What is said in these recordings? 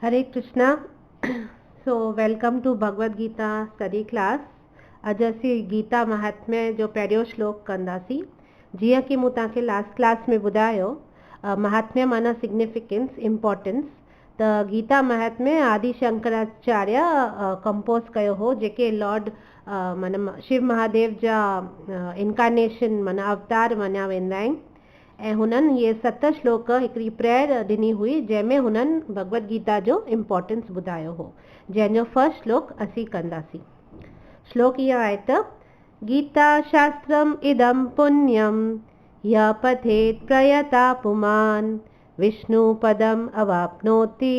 Hare Krishna. So welcome to Bhagavad Gita study class. अज असीं गीता महात्म्य जो पहिरियों श्लोक कंदासीं। जीअं कि मूं तव्हांखे लास्ट क्लास में ॿुधायो, महात्म्य माना सिग्निफिकेंस, इम्पोर्टेंस। त गीता महात्म्य आदि शंकराचार्य कंपोज कयो हो, जेके लॉर्ड माना शिव महादेव जा इनकारनेशन माना अवतार मञा वेंदा आहिनि। ऐं हुननि इहे 7 श्लोक हिकिड़ी प्रेयर ॾिनी हुई, जंहिंमें हुननि भगवद गीता जो इम्पोर्टेंस ॿुधायो हो, जंहिंजो फर्स्ट श्लोक असीं कंदासीं। श्लोक इहो आहे त गीता शास्त्रम इदं पुण्यम य पठेत् प्रयता पुमान् विष्णु पदम अवाप्नोति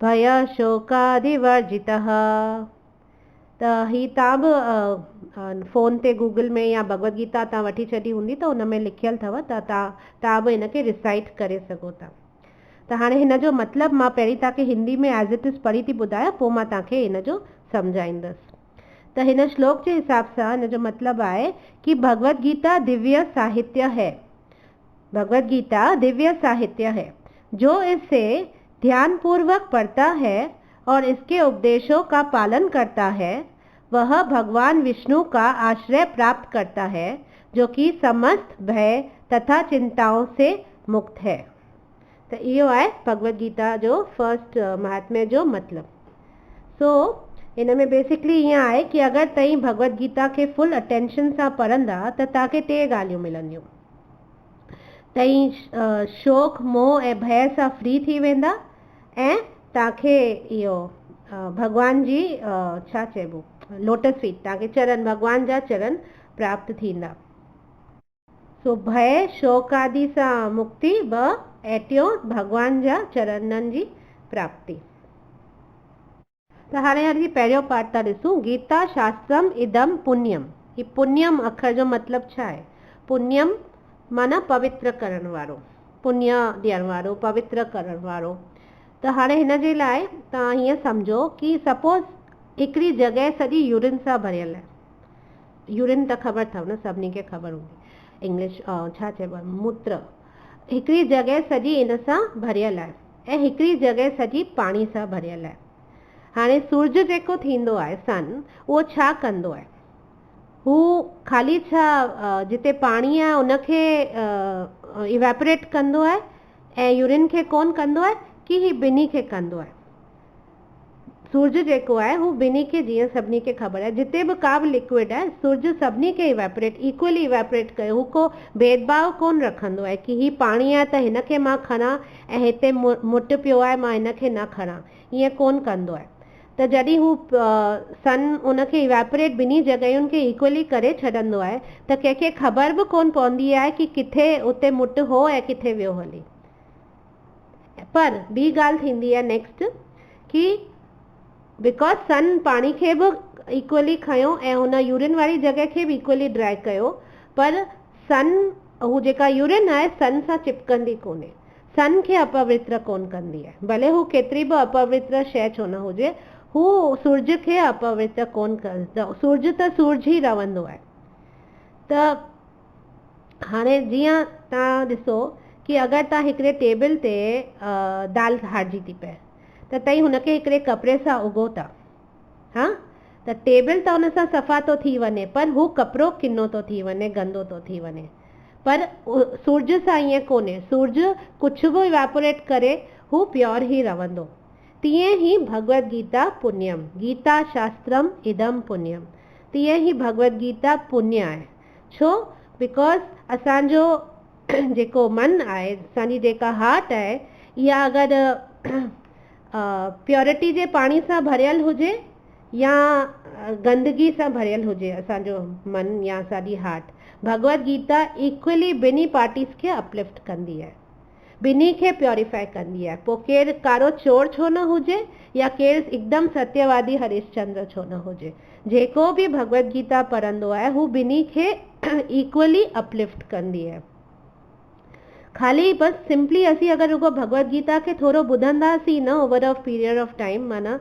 भय शोकादिवर्जितः। त ही तव्हां बि फ़ोन ते गूगल में या भगवद गीता तव्हां वठी छॾी हूंदी त हुन में लिखियलु अथव, त तव्हां बि हिनखे रिसाइट करे सघो था। त हाणे हिन जो मतिलबु मां पहिरीं तव्हांखे हिंदी में एज़ इट इज़ पढ़ी थी ॿुधायां, पोइ मां तव्हांखे हिन जो सम्झाईंदसि। त हिन श्लोक जे हिसाब सां हिन जो मतिलबु आहे कि भगवद गीता दिव्य साहित्य है। भगवद गीता दिव्य साहित्य है जो इसे ध्यानपूर्वक पढ़ता है और इसके उपदेशों का पालन करता है, वह भगवान विष्णु का आश्रय प्राप्त करता है, जो कि समस्त भय तथा चिंताओं से मुक्त है। तो इहो आहे भगवद गीता जो फर्स्ट महात्म्य जो मतिलबु। सो इन में बेसिकली ईअं आहे कि अगरि तव्हीं भगवद गीता खे फुल अटेंशन सां पढ़ंदा त तव्हांखे 3 ॻाल्हियूं मिलंदियूं। तव्हीं शोक मोह ऐं भय सां फ्री थी वेंदा, ऐं तव्हांखे इहो भगवान जी छा चइबो लोटस फीट, तव्हांखे चरण, भगवान जा चरण प्राप्त थींदा। सो भय शोक आदि सां मुक्ति ॿ, ऐं टियों भगवान जा चरणनि जी प्राप्ति। त हाणे असीं पहिरियों पाठ था ॾिसूं। गीता शास्त्रम इदम पुण्यम। ही पुण्यम अखर जो मतिलबु छा आहे? पुण्यम माना पवित्र करण वारो, पुण्य ॾियण वारो, पवित्र करण वारो। त हाणे हिन जे लाइ तव्हां हीअं सम्झो कि सपोज़ हिकिड़ी जॻह सॼी यूरिन सां भरियल आहे। यूरिन त ख़बर अथव न, सभिनी खे ख़बर हूंदी, इंग्लिश छा चइबो आहे, मूत्र। हिकिड़ी जॻह सॼी इन सां भरियल आहे ऐं हिकिड़ी जॻह सॼी पाणी सां भरियल आहे। हाणे सूरज जेको थींदो आहे, सन, उहो छा कंदो आहे? हू ख़ाली छा जिते पाणी आहे उनखे इवेपोरेट कंदो आहे ऐं यूरिन खे कोन कंदो आहे, कि ही ॿिन्ही खे कंदो आहे? सूरज जेको आहे हू ॿिन्ही खे, जीअं सभिनी खे ख़बर आहे, जिते बि का बि लिक्विड आहे, सूरज सभिनी खे इवेपोरेट, इक्वली इवेपोरेट कयो। हू को भेदभाव कोन रखंदो आहे कि ही पाणी आहे त हिनखे मां खणा ऐं हिते मुट पियो आहे मां हिनखे न खणा, ईअं कोन कंदो आहे। त जॾहिं हू सन उनखे इवेपोरेट ॿिन्ही जॻहियुनि खे इक्वली करे छॾंदो आहे त कंहिंखे ख़बर बि कोन पवंदी आहे कि किथे उते मुट हो ऐं किथे वियो हले। पर ॿी ॻाल्हि थींदी आहे नेक्स्ट, कि बिकॉज सन पाणी खे बि इक्वली खयो ऐं हुन यूरिन वारी जॻह खे बि इक्वली ड्राई कयो, पर सन, हू जेका यूरिन आहे सन सां चिपकंदी कोन्हे, सन खे अपवित्र कोन कंदी आहे। भले हू केतिरी बि अपवित्र शइ छो न हुजे, हू सूरज खे अपवित्र कोन कंदो। सूरज त सूरज ई रहंदो आहे। त हाणे जीअं तव्हां ॾिसो कि अगरि तव्हां हिकिड़े टेबल ते दाल हारजी थी पए त तव्हीं हुनखे हिकिड़े कपिड़े सां उगो था, हा, त टेबल त हुन सां सफ़ा थो थी वञे, पर हू कपिड़ो किनो थो थी वञे, गंदो थो थी वञे। पर सूरज सां ईअं कोन्हे, सूरज कुझु बि इवेपोरेट करे हू प्योर ई रहंदो। तीअं ई भगवद गीता पुण्यम, गीता शास्त्रम इदम पुण्यम, तीअं ई भगवद गीता पुण्य आहे। छो? बिकॉज असांजो जेको मन आहे, असांजी जेका हार्ट आहे, इहा अगरि प्योरिटी जे पाणी सां भरियल हुजे या गंदगी सां भरियल हुजे असांजो मन या असांजी हार्ट, भगवद गीता इक्वली ॿिन्ही पार्टीज़ खे अपलिफ्ट कंदी आहे, ॿिन्ही खे प्योरीफाई कंदी आहे। पोइ केरु कारो चोर छो न हुजे या केरु हिकदमि सत्यवादी हरिश्चंद्र छो न हुजे, जेको बि भगवद गीता पढ़ंदो आहे हू ॿिन्ही खे इक्वली अपलिफ्ट कंदी आहे। ख़ाली बसि सिंपली असीं अगरि रुगो भगवद गीता खे थोरो ॿुधंदासीं न over a period of time, माना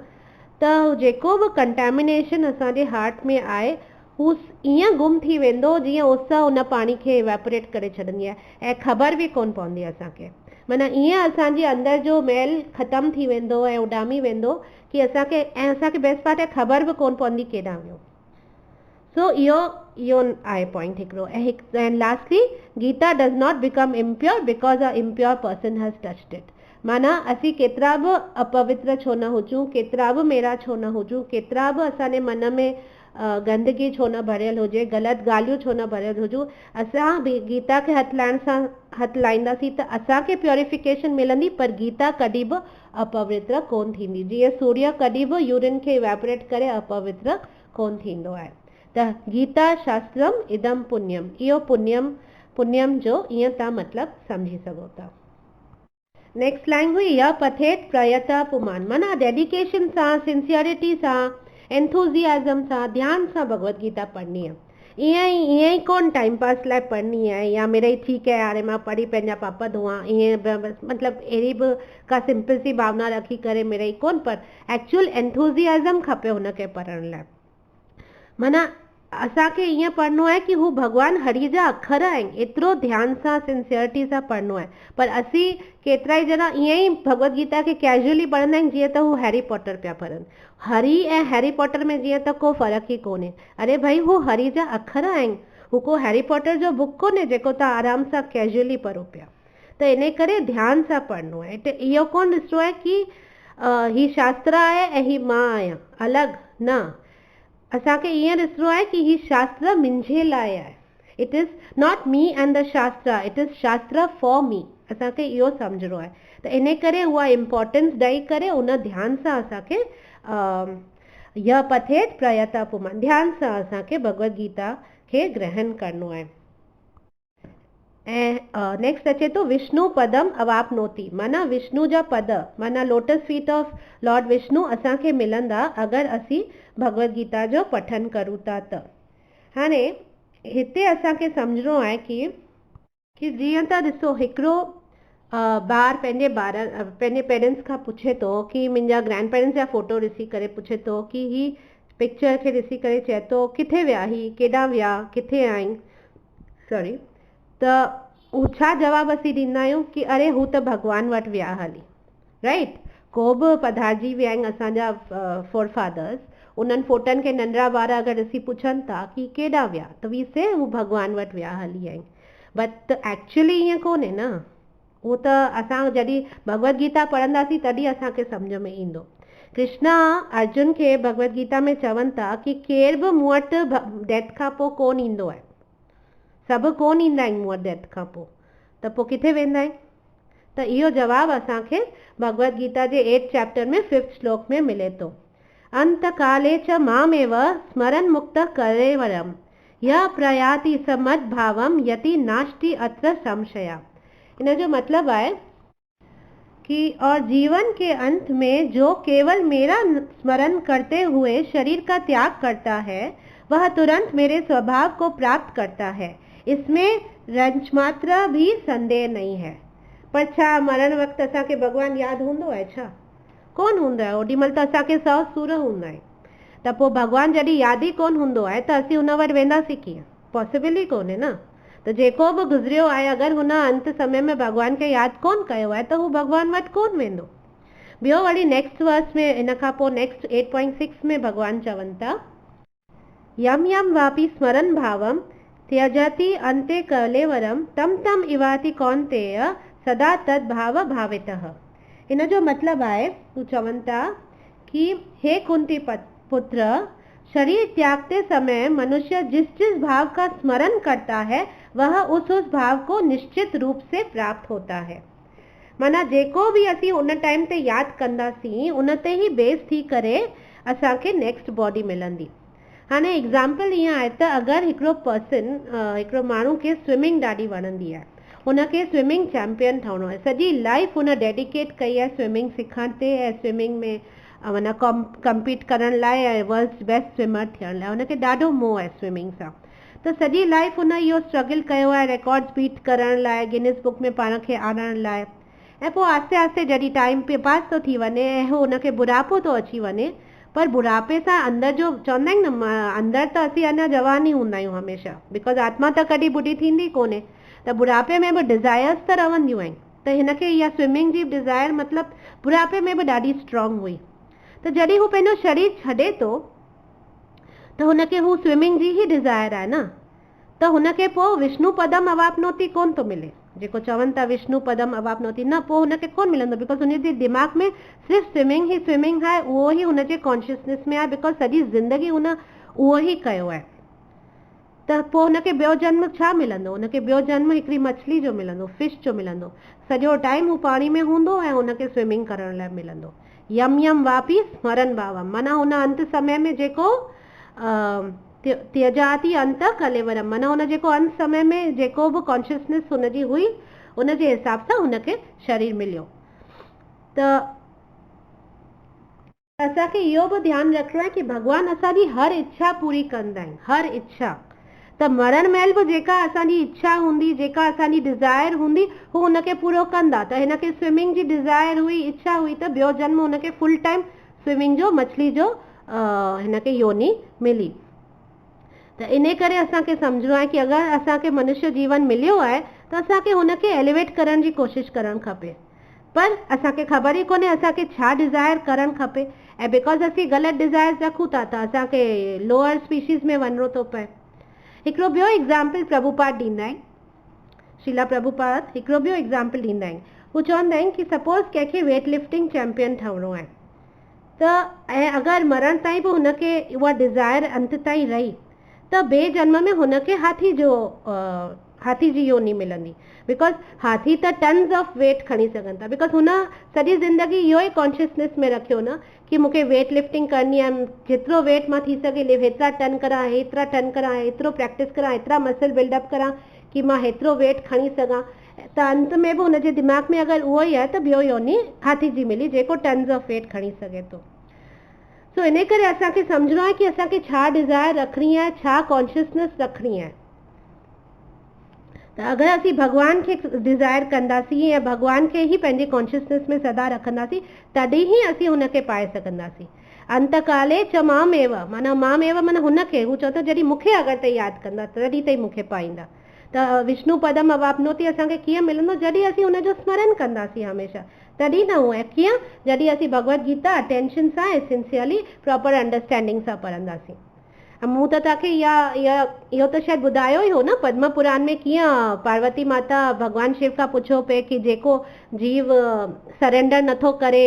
त जेको बि कंटेमिनेशन असांजे हार्ट में आहे हू ईअं गुम थी वेंदो जीअं उस हुन पाणी खे इवेपोरेट करे छॾंदी आहे ऐं ख़बर बि कोन पवंदी असांखे। माना ईअं असांजे अंदरि जो मैल ख़तमु थी वेंदो ऐं उॾामी वेंदो कि असांखे बेस्ट पार्ट आहे ख़बर बि कोन पवंदी केॾां वियो। सो इहो आहे पॉइंट हिकिड़ो। ऐं lastly Gita does not become impure because a impure person has touched it. माना असीं केतिरा बि अपवित्र छो न हुजूं, केतिरा बि मेरा छो न हुजूं, केतिरा बि असांजे मन में गंदगी छो न भरियल हुजे, ग़लति ॻाल्हियूं छो न भरियल हुजूं, असां बि गीता खे हथु लाहींदासीं त असांखे प्योरिफिकेशन मिलंदी, पर गीता कॾहिं बि अपवित्र कोन थींदी। जीअं सूर्य कॾहिं बि यूरिन खे इवेपोरेट करे अपवित्र कोन थींदो आहे। त गीता शास्त्रम इदम पुण्यम, इहो पुण्यम जो ईअं तव्हां मतिलबु सम्झी सघो था। नेक्स्ट लाइन हुई य पथेत प्रयता पुमान, माना डेडिकेशन सां, सिंसियरिटी सां, एंथुजियाज़म सां, ध्यान सां भगवत गीता पढ़नी आहे। ईअं ई कोन टाइम पास लाइ पढ़नी आहे या मिड़ई ठीक है हाणे मां पढ़ी पंहिंजा पाप धोआं, ईअं मतिलबु अहिड़ी बि का सिंपल सी भावना रखी करे मिड़ई कोन, पर एक्चुअल एंथुजियाज़म खपे हुनखे पढ़ण लाइ। माना असांखे ईअं पढ़नो आहे कि हू भॻवानु हरि जा अखर आहिनि, एतिरो ध्यान सां सिंसियरिटी सां पढ़नो आहे। पर असीं केतिरा ई ॼणा ईअं ई भगवत गीता खे कैजुअली पढ़ंदा आहिनि जीअं त हू हैरी पॉटर पिया पढ़नि। हरी ऐं हैरी पॉटर में जीअं त को फ़र्क़ु ई कोन्हे। अरे भाई हू हरि जा अखर आहिनि, हू को हैरी पॉटर जो बुक कोन्हे जेको तव्हां आराम सां कैजुअली पढ़ो पिया। त इन करे ध्यान सां पढ़नो आहे। इहो कोन ॾिसणो आहे कि ही शास्त्र आहे ऐं ही मां आहियां, अलॻि न। असांखे ईअं ॾिसणो आहे कि ही शास्त्र मुंहिंजे लाइ आहे। It is not me and the शास्त्र, इट इज़ शास्त्र फॉर मी। असांखे इहो सम्झणो आहे। त इन करे उहा इम्पोर्टेंस ॾेई करे उन ध्यान सां असांखे य पथेत प्रयता पुमान, ध्यान सां असांखे भगवत गीता खे ग्रहण करणो आहे। ऐं नेक्स्ट अचे थो विष्णु पदम अवापनोति, माना विष्णु जा पद, माना lotus feet of Lord Vishnu असांखे मिलंदा अगरि असीं भगवत गीता जो पठन करूं था त। हाणे हिते असांखे सम्झणो आहे कि जीअं त ॾिसो हिकिड़ो ॿार पंहिंजे पेरेंट्स खां पुछे थो कि मुंहिंजा ग्रैंड पेरेंट्स जा फ़ोटो ॾिसी करे पुछे थो कि ही पिक्चर खे ॾिसी करे चए थो किथे विया ही, केॾां विया, किथे आहीं, सॉरी, त हू छा जवाबु असीं ॾींदा आहियूं कि अरे हू त भॻवान वटि विया हली, राइट। को बि पधारजी विया आहिनि असांजा फोर फादर्स, उन्हनि फोटनि खे नंढड़ा ॿार अगरि ॾिसी पुछनि था कि केॾां विया, त वी से हू भॻवान वटि विया हली आहिनि। बट एक्चुअली ईअं कोन्हे न। उहो त असां जॾहिं भगवत गीता पढ़ंदासीं तॾहिं असांखे सम्झ में ईंदो। कृष्णा अर्जुन खे भगवत गीता में चवनि था कि केर बि मूं वटि डेथ खां पोइ कोन ईंदो आहे, सभु कोन ईंदा आहिनि मूं वटि डेथ खां पोइ, त पोइ किथे वेंदा आहिनि? त इहो जवाबु असांखे भगवत गीता जे 8th चैप्टर में 5th श्लोक में मिले थो। अंत काले च मामेव स्मरण मुक्त कलेवरम य प्रयाति समद्भावम यति नास्ति अत्र संशया। इन जो मतलब है कि और जीवन के अंत में जो केवल मेरा स्मरण करते हुए शरीर का त्याग करता है वह तुरंत मेरे स्वभाव को प्राप्त करता है, इसमें रंचमात्र भी संदेह नहीं है। पर छा मरण वक़्तु असांखे भॻवानु यादि हूंदो आहे छा? कोन हूंदो आहे। ओॾी महिल त असांखे 100 सूर हूंदा आहिनि। त पोइ भॻवानु जॾहिं यादि ई कोन हूंदो आहे त असीं हुन वटि वेंदासीं कीअं? पॉसिबल ई कोन्हे न। त जेको बि गुज़रियो आहे अगरि हुन अंत समय में भॻवान खे यादि कोन कयो आहे त हू भॻवान वटि कोन वेंदो। ॿियो वरी नेक्स्ट वर्स में इन खां पोइ नेक्स्ट 8.6 में भॻवानु चवनि था यम यम वापि स्मरण भावम त्यजति अन्ते कलेवरम तम तम इवाति कौन्तेय सदा तद भाव भावितः। इन जो मतिलबु आहे, हू चवनि था कि हे कुंती पुत्र, शरीर त्यागते समय मनुष्य जिस भाव का स्मरण करता है वह उस भाव को निश्चित रूप से प्राप्त होता है। माना जेको भी असीं उन टाइम ते यादि कंदासीं उन ते ही बेस थी करे असांखे नेक्स्ट बॉडी मिलंदी। हाणे एग्जाम्पल ईअं आहे त अगरि हिकिड़ो माण्हू खे स्विमिंग ॾाढी वणंदी आहे, हुनखे स्विमिंग चैम्पियन ठहिणो आहे, सॼी लाइफ हुन डेडिकेट कई आहे स्विमिंग सिखण ते ऐं स्विमिंग में माना कम्पीट करण लाइ ऐं वर्ल्ड्स बेस्ट स्विमर थियण लाइ हुनखे ॾाढो मोह आहे स्विमिंग सां। त सॼी लाइफ हुन इहो स्ट्रगल कयो आहे रिकॉर्ड्स बीट करण लाइ, गिनीज़ बुक में पाण खे आणण लाइ। ऐं पोइ आस्ते आस्ते जॾहिं टाइम पास थो थी वञे ऐं हुनखे बुढ़ापो थो अची वञे, पर बुढ़ापे सां अंदरि जो चवंदा आहिनि न अंदरि त असीं अञा जवान ई हूंदा आहियूं हमेशह, बिकॉज आत्मा त कॾहिं बुढ़ी थींदी कोन्हे। त बुढ़ापे में बि डिज़ायर्स त रहंदियूं आहिनि। त हिनखे इहा स्विमिंग जी डिज़ायर मतिलबु बुढ़ापे में बि ॾाढी स्ट्रॉन्ग हुई। त जॾहिं हू पंहिंजो शरीर छॾे थो त हुनखे हू स्विमिंग जी ई डिज़ायर आहे न, त हुनखे पोइ विष्णु पदम अवापनोति कोन थो मिले। जेको चवनि था विष्णु पदम अवापनोति, न, पोइ हुनखे कोन मिलंदो, बिकॉज हुनजे दिमाग़ में सिर्फ़ु स्विमिंग आहे, उहो ई हुनजे कॉन्शियसनेस में आहे, बिकॉज सॼी ज़िंदगी हुन उहो ई कयो आहे। त पोइ हुनखे ॿियो जन्म छा मिलंदो? हुनखे ॿियो जन्म हिकिड़ी मछली जो मिलंदो, फिश जो मिलंदो। सॼो टाइम हू पाणी में हूंदो ऐं हुनखे स्विमिंग करण लाइ मिलंदो। यम यम वापी स्मरण भावम, माना हुन अंत समय में जेको त्यजाति अंत कलेवरम, माना हुन जेको अंत समय में जेको बि कॉन्शियसनेस हुनजी हुई उनजे हिसाब सां हुनखे शरीर मिलियो। त असांखे इहो बि ध्यानु रखिणो आहे कि भॻवानु असांजी हर इच्छा पूरी कंदा आहिनि, हर इच्छा। त मरण महिल बि जेका असांजी इच्छा हूंदी, जेका असांजी डिज़ायर हूंदी, हू हुनखे पूरो कंदा। त हिनखे स्विमिंग जी डिज़ायर हुई, इच्छा हुई, त ॿियो जन्म हुनखे फुल टाइम स्विमिंग जो, मछली जो हिनखे योनी मिली। त इन करे असांखे सम्झणो आहे कि अगरि असांखे मनुष्य जीवन मिलियो आहे त असांखे हुनखे एलिवेट करण जी कोशिशि करणु खपे। पर असांखे ख़बर ई कोन्हे असांखे छा डिज़ायर करणु खपे, ऐं बिकॉज़ असीं ग़लति डिज़ायर रखूं था त असांखे लोअर स्पीशीज़ में वञिणो थो पए। हिकिड़ो ॿियो एग्ज़ाम्पल प्रभुपाद ॾींदा आहिनि, शिला प्रभुपाद हिकिड़ो ॿियो एग्ज़ाम्पल ॾींदा आहिनि। हू चवंदा आहिनि कि सपोज़ कंहिंखे वेट लिफ्टिंग चैम्पियन ठहिणो आहे, त ऐं अगरि मरण ताईं बि हुनखे उहा डिज़ायर अंत ताईं रही, त ॿिए जन्म में हुनखे हाथी जी योनी मिलंदी। बिकॉज हाथी त टन्स ऑफ वेट खणी सघनि था, बिकॉज हुन सॼी ज़िंदगी इहो ई कॉन्शियसनेस में रखियो न कि मूंखे वेट लिफ्टिंग करणी आहे, जेतिरो वेट मां थी सघे हेतिरा टन करां, हेतिरा टन करां, एतिरो प्रैक्टिस करां, एतिरा मसल बिल्डअप करां कि मां हेतिरो वेट खणी सघां। त अंत में बि हुनजे दिमाग़ में अगरि उहो ई आहे त ॿियो योनी हाथी जी मिली जेको टन्स ऑफ वेट खणी सघे थो। सो इन करे असांखे सम्झणो आहे कि असांखे छा डिज़ायर रखणी आहे, छा कॉन्शियसनेस रखणी आहे। त अगरि असीं भॻवान खे डिज़ायर कंदासीं ऐं भॻवान खे ई पंहिंजे कॉन्शियसनेस में सदा रखंदासीं, तॾहिं ई असीं हुनखे पाए सघंदासीं। अंतकाले च मामेव, माना मामेव माना हुनखे, हू चओ त जॾहिं मूंखे अगरि त यादि कंदा तॾहिं ताईं मूंखे पाईंदा। त विष्णु पदम अवापनोति असांखे कीअं मिलंदो? जॾहिं असीं हुनजो स्मरण कंदासीं हमेशह, तॾहिं न हुआ। कीअं? जॾहिं असीं भगवत गीता अटेंशन सां ऐं सिंसियरली प्रॉपर अंडरस्टैंडिंग सां पढ़ंदासीं। मूं त तव्हांखे इहो त शायदि ॿुधायो ई हो न पद्म पुराण में, कीअं पार्वती माता भॻवानु शिव खां पुछो पे कि जेको जीव सरेंडर नथो करे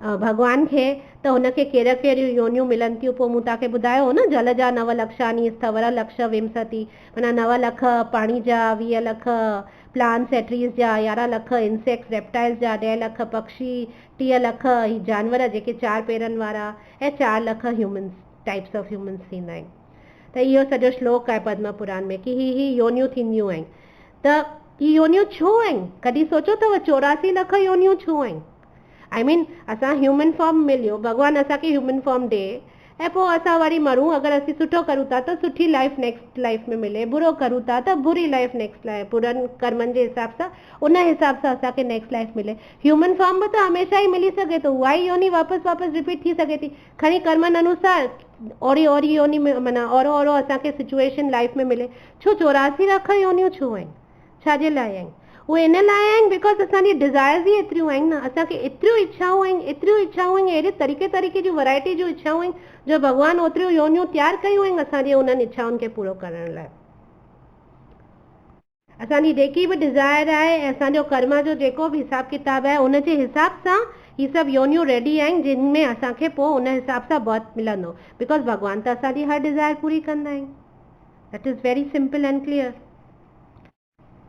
भॻवान खे, त हुनखे कहिड़ा कहिड़ियूं योनियूं मिलनि थियूं। पोइ मूं तव्हांखे ॿुधायो हो न, जल जा 9 लक्षानी स्थवर लक्ष विंसति, माना 9 लख पाणी जा, 20 लख प्लांट्स ऐं ट्रीज़ जा, 11 लख इंसेक्ट्स रेप्टाइल्स जा, 10 लख पक्षी, 30 लख ही जानवर जेके 4 पेरनि वारा, ऐं 4 लख ह्यूमन्स, टाइप्स ऑफ ह्यूमन्स थींदा आहिनि। त इहो सॼो श्लोक आहे पद्म पुराण में कि ही योनियूं थींदियूं आहिनि। त ही योनियूं छो आहिनि? कॾहिं सोचो अथव 84 लख योनियूं छो आहिनि? आई मीन असां ह्यूमन फॉर्म मिलियो, भॻवानु असांखे ह्यूमन फॉर्म ॾे ऐं पोइ असां वरी मरूं। अगरि असीं सुठो करूं था त सुठी लाइफ नेक्स्ट लाइफ में मिले, बुरो करूं था त बुरी लाइफ नेक्स्ट लाइफ, बुरनि कर्मनि जे हिसाब सां उन हिसाब सां असांखे नेक्स्ट लाइफ मिले। ह्यूमन फॉर्म बि त हमेशह ई मिली सघे थो, उहा ई योनी वापसि रिपीट थी सघे थी, खणी कर्मनि अनुसार ओड़ी योनी में, माना ओड़ो असांखे सिचुएशन लाइफ में मिले। छो 84 लख योनियूं छो आहिनि? छाजे लाइ आहिनि? उहे इन लाइ आहिनि बिकॉज असांजी डिज़ायर्स ई एतिरियूं आहिनि न, असांखे एतिरियूं इच्छाऊं आहिनि, अहिड़े तरीक़े जूं वैरायटी जूं इच्छाऊं आहिनि, जो भॻवानु ओतिरियूं योनियूं तयारु कयूं आहिनि असांजे उन्हनि इच्छाउनि खे पूरो करण लाइ। असांजी जेकी बि डिज़ायर आहे ऐं असांजो कर्म जो जेको बि हिसाब किताब आहे, उनजे हिसाब सां ही सभु योनियूं रेडी आहिनि, जिन में असांखे पोइ उन हिसाब सां बर्थ मिलंदो। बिकॉज भॻवानु त असांजी हर डिज़ायर पूरी कंदा आहिनि। That is very simple and clear.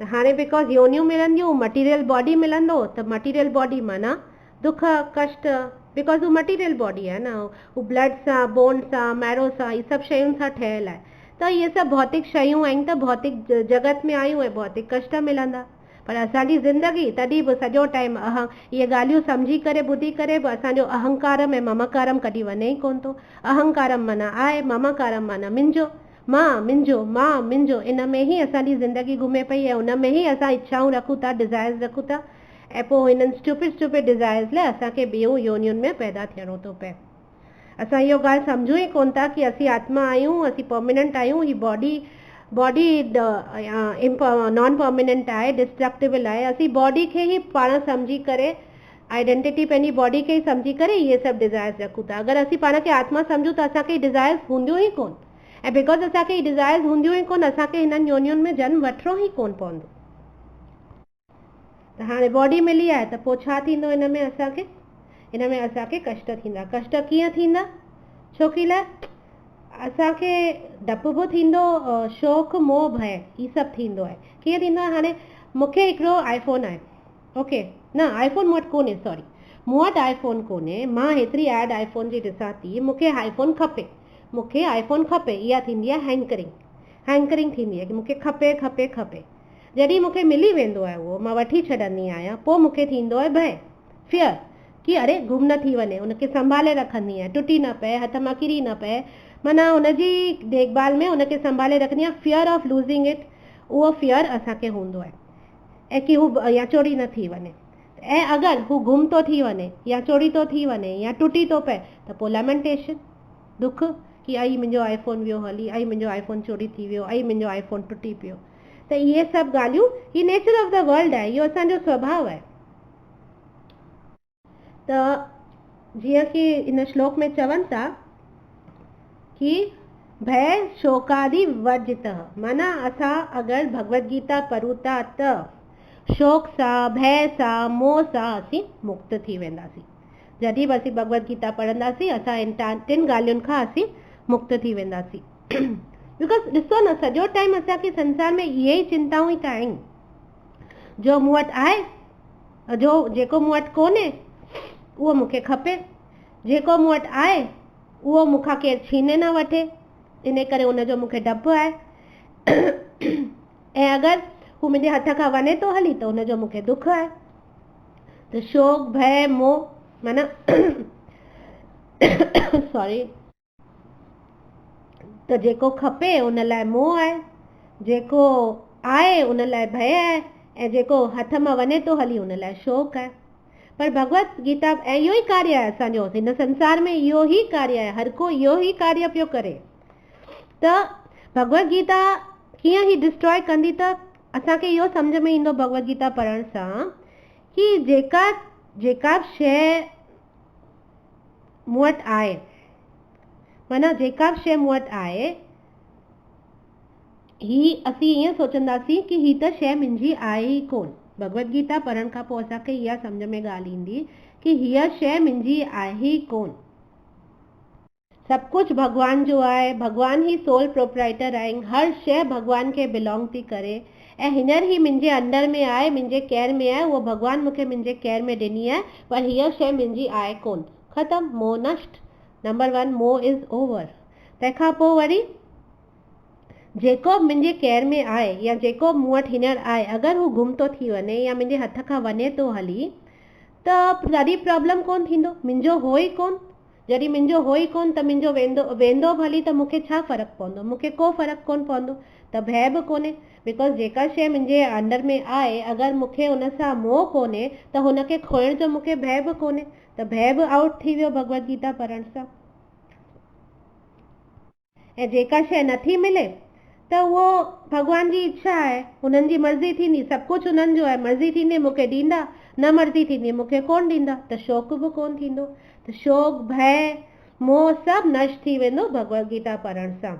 त हाणे बिकॉज योनियूं मिलंदियूं, मटीरियल बॉडी मिलंदो, त मटीरियल बॉडी माना दुख कष्ट, बिकॉज हू मटीरियल बॉडी आहे न, हू ब्लड सां, बोन सां, मैरो सां, इहे सभु शयुनि सां ठहियलु आहे। त इहे सभु भौतिक शयूं आहिनि, त भौतिक जगत में आयूं ऐं भौतिक कष्ट मिलंदा। पर असांजी ज़िंदगी तॾहिं बि सॼो टाइम इहे ॻाल्हियूं सम्झी करे ॿुधी करे बि असांजो अहंकारम ऐं ममकारम कॾहिं वञे ई कोन थो। अहंकारम माना आहे, ममकारम माना मुंहिंजो, मां मुंहिंजो, इन में ई असांजी ज़िंदगी घुमे पई ऐं उन में ई असां इच्छाऊं रखूं था, डिज़ायर्स रखूं था, ऐं पोइ हिननि स्टूपिड डिज़ायर्स लाइ असांखे ॿियूं योनियुनि में पैदा थियणो थो पए। असां इहो ॻाल्हि सम्झूं ई कोन था कि असीं आत्मा आहियूं, असीं परमानेंट आहियूं, ही बॉडी बॉडी नॉन परमानेंट आहे, डिस्ट्रक्टिबल आहे। असीं बॉडी खे ही पाण सम्झी करे, आइडेंटिटी पंहिंजी बॉडी खे ई सम्झी करे इहे सभु डिज़ायर्स रखूं था। अगरि असीं पाण खे आत्मा सम्झूं त असांखे डिज़ायर्स हूंदियूं ई कोन, ऐं बिकॉज़ असांखे डिज़ायर्स हूंदियूं ई कोन, असांखे हिननि योनियुनि में जन्म वठिणो ई कोन पवंदो। त हाणे बॉडी मिली आहे त पोइ छा थींदो? हिन में असांखे कष्ट थींदा। कष्ट कीअं थींदा? छोकी लाइ असांखे डपु बि थींदो, शौक़ु मोह भय ई सभु थींदो आहे। कीअं थींदो आहे? हाणे मूंखे हिकिड़ो आईफोन आहे, ओके न, आईफोन मूं वटि कोन्हे, सॉरी, मूं वटि आईफोन कोन्हे, मां हेतिरी एड आईफोन जी ॾिसां थी, मूंखे आईफोन खपे, मूंखे आईफोन खपे, इहा थींदी आहे हैंकरिंग थींदी आहे कि मूंखे खपे खपे खपे। जॾहिं मूंखे मिली वेंदो आहे उहो, मां वठी छॾंदी आहियां, पोइ मूंखे थींदो आहे भय, फियर, कि अरे गुम न थी वञे, उनखे संभाले रखंदी आहियां, टुटी न पए, हथ मां किरी न पए, माना हुनजी देखभाल में उनखे संभाले रखंदी आहियां। फियर ऑफ लूज़िंग इट, उहो फियर असांखे हूंदो आहे, ऐं कि हू या चोरी न थी वञे। ऐं अगरि हू गुम थो थी वञे या चोरी थो थी वञे या टुटी थो पए त पोइ लैमेंटेशन, दुख, कि आई मुंहिंजो आईफोन वियो हली, आई मुंहिंजो आईफोन चोरी थी वियो, आई मुंहिंजो आईफोन टुटी पियो। त इहे सभु ॻाल्हियूं, ही नेचर ऑफ द वर्ल्ड आहे, इहो असांजो स्वभाव आहे। त जीअं कि इन श्लोक में चवनि था कि भय शोकादि वर्जितः, माना असां अगरि भगवत गीता पढ़ूं था त शोक सां, भय सां, मोह सां असीं मुक्त थी वेंदासीं। जॾहिं बि असीं भगवत गीता पढ़ंदासीं असां इन टिनि ॻाल्हियुनि खां असीं मुक्त थी वेंदासीं। बिकॉज़ ॾिसो न, सॼो टाइम असांखे संसार में इहे ई चिंताऊं ई त आहिनि। जो मूं वटि आहे, जेको मूं वटि कोन्हे उहो मूंखे खपे, जेको मूं वटि आहे उहो मूंखां केरु छीने न वठे, इन करे उनजो मूंखे डपु आहे। ऐं अगरि हू मुंहिंजे हथ खां वञे थो हली त उनजो मूंखे दुख आहे। त शोक, भय, मोह, माना सॉरी, त जेको खपे उन लाइ मोह आहे, जेको आहे उन लाइ भय आहे, ऐं जेको हथ मां वञे थो हली उन लाइ शौक़ु आहे। पर भगवत गीता, ऐं इहो ई कार्य आहे असांजो हिन संसार में, इहो ई कार्य आहे, हर को इहो ई कार्य पियो करे। त भगवत गीता कीअं ई डिस्ट्रॉय कंदी, त असांखे इहो सम्झ में ईंदो भगवत गीता पढ़ण सां कि जेका शइ मूं वटि आहे, माना जेका बि शइ मूं वटि आहे, ही असीं ईअं सोचंदासीं कि ही त शइ मुंहिंजी आहे ई कोन। भगवत गीता पढ़ण खां पोइ असांखे इहा सम्झ में ॻाल्हि ईंदी कि हीअ शइ मुंहिंजी आहे ई कोन। सभु कुझु भॻवान जो आहे, भॻवान ही सोल प्रोप्राइटर आहिनि, हर शइ भॻवान खे बिलोंग थी करे, ऐं हींअर ही मुंहिंजे अंदर में आहे, मुंहिंजे केयर में आहे, उहो भॻवान मूंखे मुंहिंजे केयर में ॾिनी आहे, पर हीअ शइ मुंहिंजी आहे कोन। ख़तम, मोह नष्ट। नंबर 1 मोह इज़ ओवर। तंहिंखां पोइ वरी जेको मुंहिंजे केयर में आहे या जेको मूं वटि हींअर आहे, अगरि हू गुम थो थी वञे या मुंहिंजे हथ खां वञे थो हली त तॾहिं प्रॉब्लम कोन थींदो, मुंहिंजो हो ई कोन। जॾहिं मुंहिंजो हो ई कोन त मुंहिंजो वेंदो भली त मूंखे छा फ़र्क़ु पवंदो, मूंखे को फ़र्क़ु कोन पवंदो, त भय बि कोन्हे। बिकॉज़ जेका शइ मुंहिंजे अंदर में आहे, अगरि मूंखे उन सां मोह कोन्हे त हुनखे खोइण जो मूंखे भय बि कोन्हे, त भय बि आउट थी वियो भगवत गीता पढ़ण सां। ऐं जेका शइ नथी मिले त उहो भॻवान जी इच्छा आहे, उन्हनि जी मर्ज़ी थींदी, सभु कुझु उन्हनि जो आहे, मर्ज़ी थींदी मूंखे ॾींदा, न मर्ज़ी थींदी मूंखे कोन ॾींदा, त शौक़ु बि कोन थींदो। त शौक़, भय, मोह सभु नष्ट थी वेंदो भगवत गीता पढ़ण सां।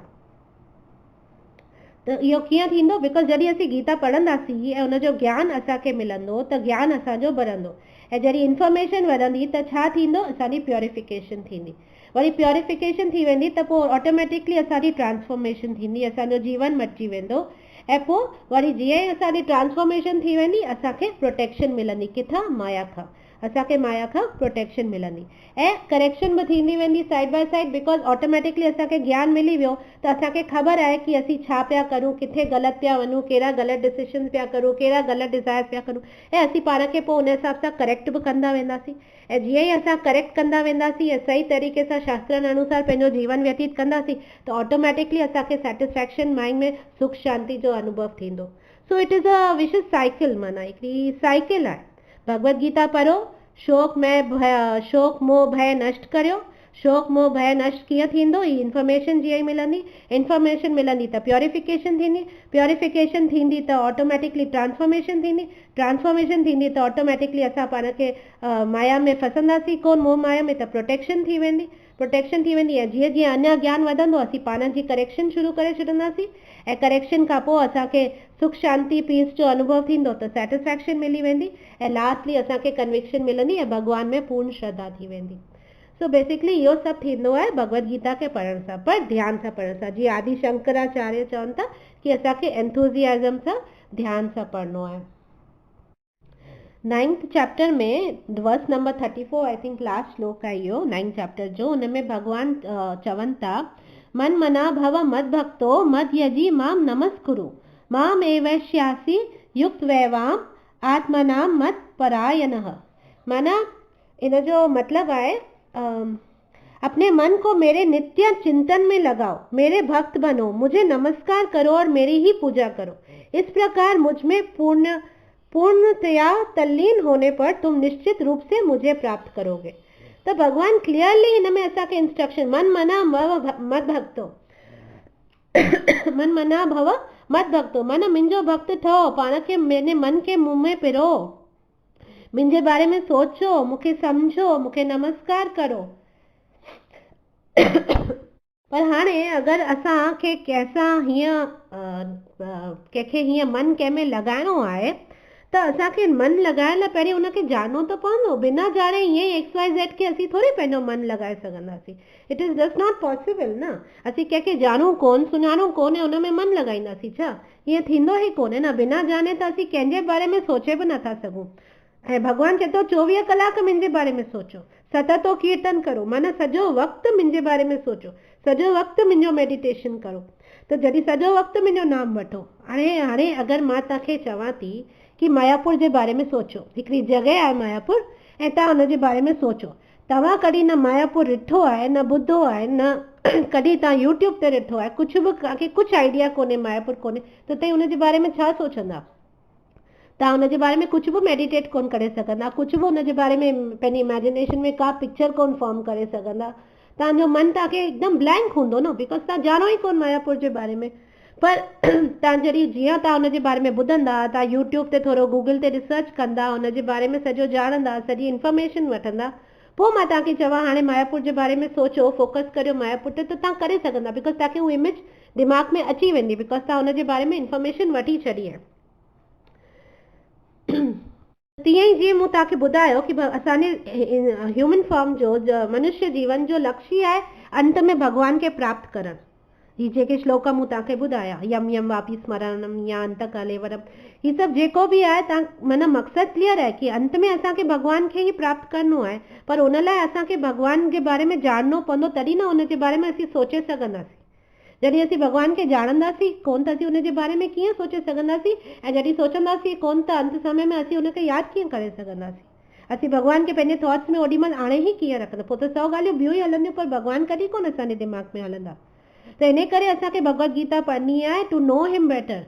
त इहो कीअं थींदो? बिकॉज़ जॾहिं असीं गीता पढ़ंदासीं ऐं उनजो ज्ञान असांखे मिलंदो त ज्ञान असांजो बढ़ंदो, ऐं जॾहिं इंफॉर्मेशन वधंदी त छा थींदो? असांजी प्योरिफिकेशन थींदी। वरी प्योरिफिकेशन थी वेंदी त पोइ ऑटोमेटिकली असांजी ट्रांसफॉर्मेशन थींदी, असांजो जीवन मटिजी वेंदो, ऐं पोइ वरी जीअं ई असांजी ट्रांसफॉर्मेशन थी वेंदी असांखे प्रोटेक्शन मिलंदी। किथां? माया खां। असांखे माया खां प्रोटेक्शन मिलंदी, ऐं करेक्शन बि थींदी वेंदी side by side. Because automatically असांखे ज्ञान मिली वियो त असांखे ख़बर आहे कि असीं छा पिया करूं, किथे ग़लति पिया वञूं, कहिड़ा ग़लति डिसीजन पिया करूं, कहिड़ा ग़लति डिज़ायर पिया करूं, ऐं असीं पाण खे पोइ उन हिसाब सां करेक्ट बि कंदा वेंदासीं। ऐं जीअं ई असां करेक्ट कंदा वेंदासीं ऐं सही तरीक़े सां शास्त्रनि अनुसार पंहिंजो जीवन व्यतीत कंदासीं त ऑटोमेटिकली असांखे सेटिस्फैक्शन, माइंड में सुख शांति जो अनुभव थींदो। So it is a vicious cycle, माना हिकिड़ी साइकिल आहे। भगवत गीता पढ़ो, शोक मोह भय नष्ट करियो, शोक मोह भय नष्ट कीअं थींदो? ही इंफॉर्मेशन जीअं ई मिलंदी, इंफॉर्मेशन मिलंदी त प्योरिफिकेशन थींदी, प्योरिफिकेशन थींदी त ऑटोमेटिकली ट्रांसफॉर्मेशन थींदी, ट्रांसफॉर्मेशन थींदी त ऑटोमेटिकली असां पाण खे माया में फसंदासीं कोन, मोह माया में, त प्रोटेक्शन थी वेंदी, प्रोटेक्शन थी वेंदी। ऐं जीअं जीअं अञा ज्ञान वधंदो असीं पाण जी करेक्शन शुरू करे छॾंदासीं, ऐं करेक्शन खां पोइ असांखे सुख शांति पीस जो अनुभव थींदो त सेटिस्फैक्शन मिली वेंदी, ऐं लास्टली असांखे कन्विक्शन मिलंदी ऐं भॻवान में पूर्ण श्रद्धा थी वेंदी। सो बेसिकली इहो सभु थींदो आहे भगवत गीता खे पढ़ण सां, पर ध्यान सां पढ़ण सां। जीअं आदि शंकराचार्य चवनि था कि असांखे एंथुजियाज़म सां ध्यान सां पढ़णो आहे। 9th चैप्टर में verse number 34 I think last श्लोक आहे इहो 9th चैप्टर जो। हुन में भगवान चवनि था, मन मना भव मद भक्तो मद यजी माम नमस्कुरु माम एवश्यासि युक्त वैवाम आत्मनाम मत परायणः। माना इन जो मतलब है अपने मन को मेरे नित्य चिंतन में लगाओ, मेरे भक्त बनो, मुझे नमस्कार करो और मेरी ही पूजा करो। इस प्रकार मुझ में पूर्णतया तल्लीन होने पर तुम निश्चित रूप से मुझे प्राप्त करोगे। तो भगवान क्लियरली इन में असांखे इंस्ट्रक्शन, मन मना भव मत भक्तो मन मना भव मत भक्तो, मन मुंहिंजो भक्त ठहो, पाण खे मैंने मन के मुंह में पिरो, मुंहिंजे बारे में सोचो, मूंखे सम्झो, मूंखे नमस्कार करो। पर हाणे अगरि असांखे कंहिंसां हीअं कंहिंखे हीअं मन कंहिंमें लॻाइणो आहे त असांखे मन लॻाइण लाइ पहिरीं उनखे ॼाणणो त पवंदो। बिना ॼाणे ईअं ई XYZ खे असीं थोरी पंहिंजो मन लॻाए सघंदासीं। It is just not possible न। असीं कंहिंखे ॼाणूं कोन, सुञाणूं कोन, हुन में मन लॻाईंदासीं छा? ईअं थींदो ई कोन्हे न। बिना ॼाणे त असीं कंहिंजे बारे में सोचे बि नथा सघूं। ऐं भॻवानु चए थो 24 कलाक मुंहिंजे बारे में सोचो, सततो कीर्तन करो, माना सॼो वक़्तु मुंहिंजे बारे में सोचो, सॼो वक़्तु मुंहिंजो मेडिटेशन करो। त जॾहिं सॼो वक़्तु मुंहिंजो नाम वठो। हाणे अगरि मां तव्हांखे चवां थी कि मायापुर जे बारे में सोचो, हिकिड़ी जॻह आहे मायापुर, ऐं तव्हां हुनजे बारे में सोचो। तव्हां कॾहिं न मायापुर ॾिठो आहे, न ॿुधो आहे, न कॾहिं तव्हां यूट्यूब ते ॾिठो आहे, कुझु बि तव्हांखे कुझु आइडिया कोन्हे मायापुर कोन्हे, त तव्हां हुनजे बारे में छा सोचंदा? तव्हां हुनजे बारे में कुझु बि मेडिटेट कोन करे सघंदा, कुझु बि हुनजे बारे में पंहिंजी इमेजिनेशन में का पिक्चर कोन फॉर्म करे सघंदा। तव्हांजो मन तव्हांखे एकदमि ब्लैंक हूंदो न, बिकॉज तव्हां ॼाणो ई कोन मायापुर जे बारे में। पर तव्हां जॾहिं जीअं तव्हां हुनजे बारे में ॿुधंदा, तव्हां यूट्यूब ते थोरो गूगल ते रिसर्च कंदा, हुनजे बारे में सॼो ॼाणंदा, सॼी इंफॉर्मेशन वठंदा, पोइ मां तव्हांखे चवां हाणे मायापुर जे बारे में सोचो, फोकस करियो मायापुर ते, त तव्हां करे सघंदा, बिकॉज तव्हांखे उहा इमेज दिमाग़ में अची वेंदी, बिकॉज तव्हां हुनजे बारे में इंफॉर्मेशन वठी छॾी आहे। तीअं ई जीअं मूं तव्हांखे ॿुधायो कि असांजे ह्यूमन फॉर्म जो मनुष्य जीवन जो लक्ष्य आहे अंत में भॻवान खे प्राप्त करणु। ही जेके श्लोक मूं तव्हांखे ॿुधाया, यम यम वापि स्मरणम या अंत कलेवरम, ही सभु जेको बि आहे तव्हां माना मक़सदु क्लियर आहे कि अंत में असांखे भॻवान खे ई प्राप्त करणो आहे। पर उन लाइ असांखे भॻवान जे बारे में ॼाणणो पवंदो, तॾहिं न उनजे बारे में असीं सोचे सघंदासीं। जॾहिं असीं भॻवान खे ॼाणंदासीं कोन त असीं उनजे बारे में कीअं सोचे सघंदासीं, ऐं जॾहिं सोचंदासीं कोन त अंत समय में असीं उनखे यादि कीअं करे सघंदासीं। असीं भॻवान खे पंहिंजे थॉट्स में ओॾी महिल आणे ई कीअं रखंदा, पोइ त 100 ॻाल्हियूं ॿियूं ई हलंदियूं, पर भॻवान कॾहिं कोन असांजे दिमाग़ में हलंदा। त इन करे असांखे भगवत गीता पढ़नी आहे to know him better,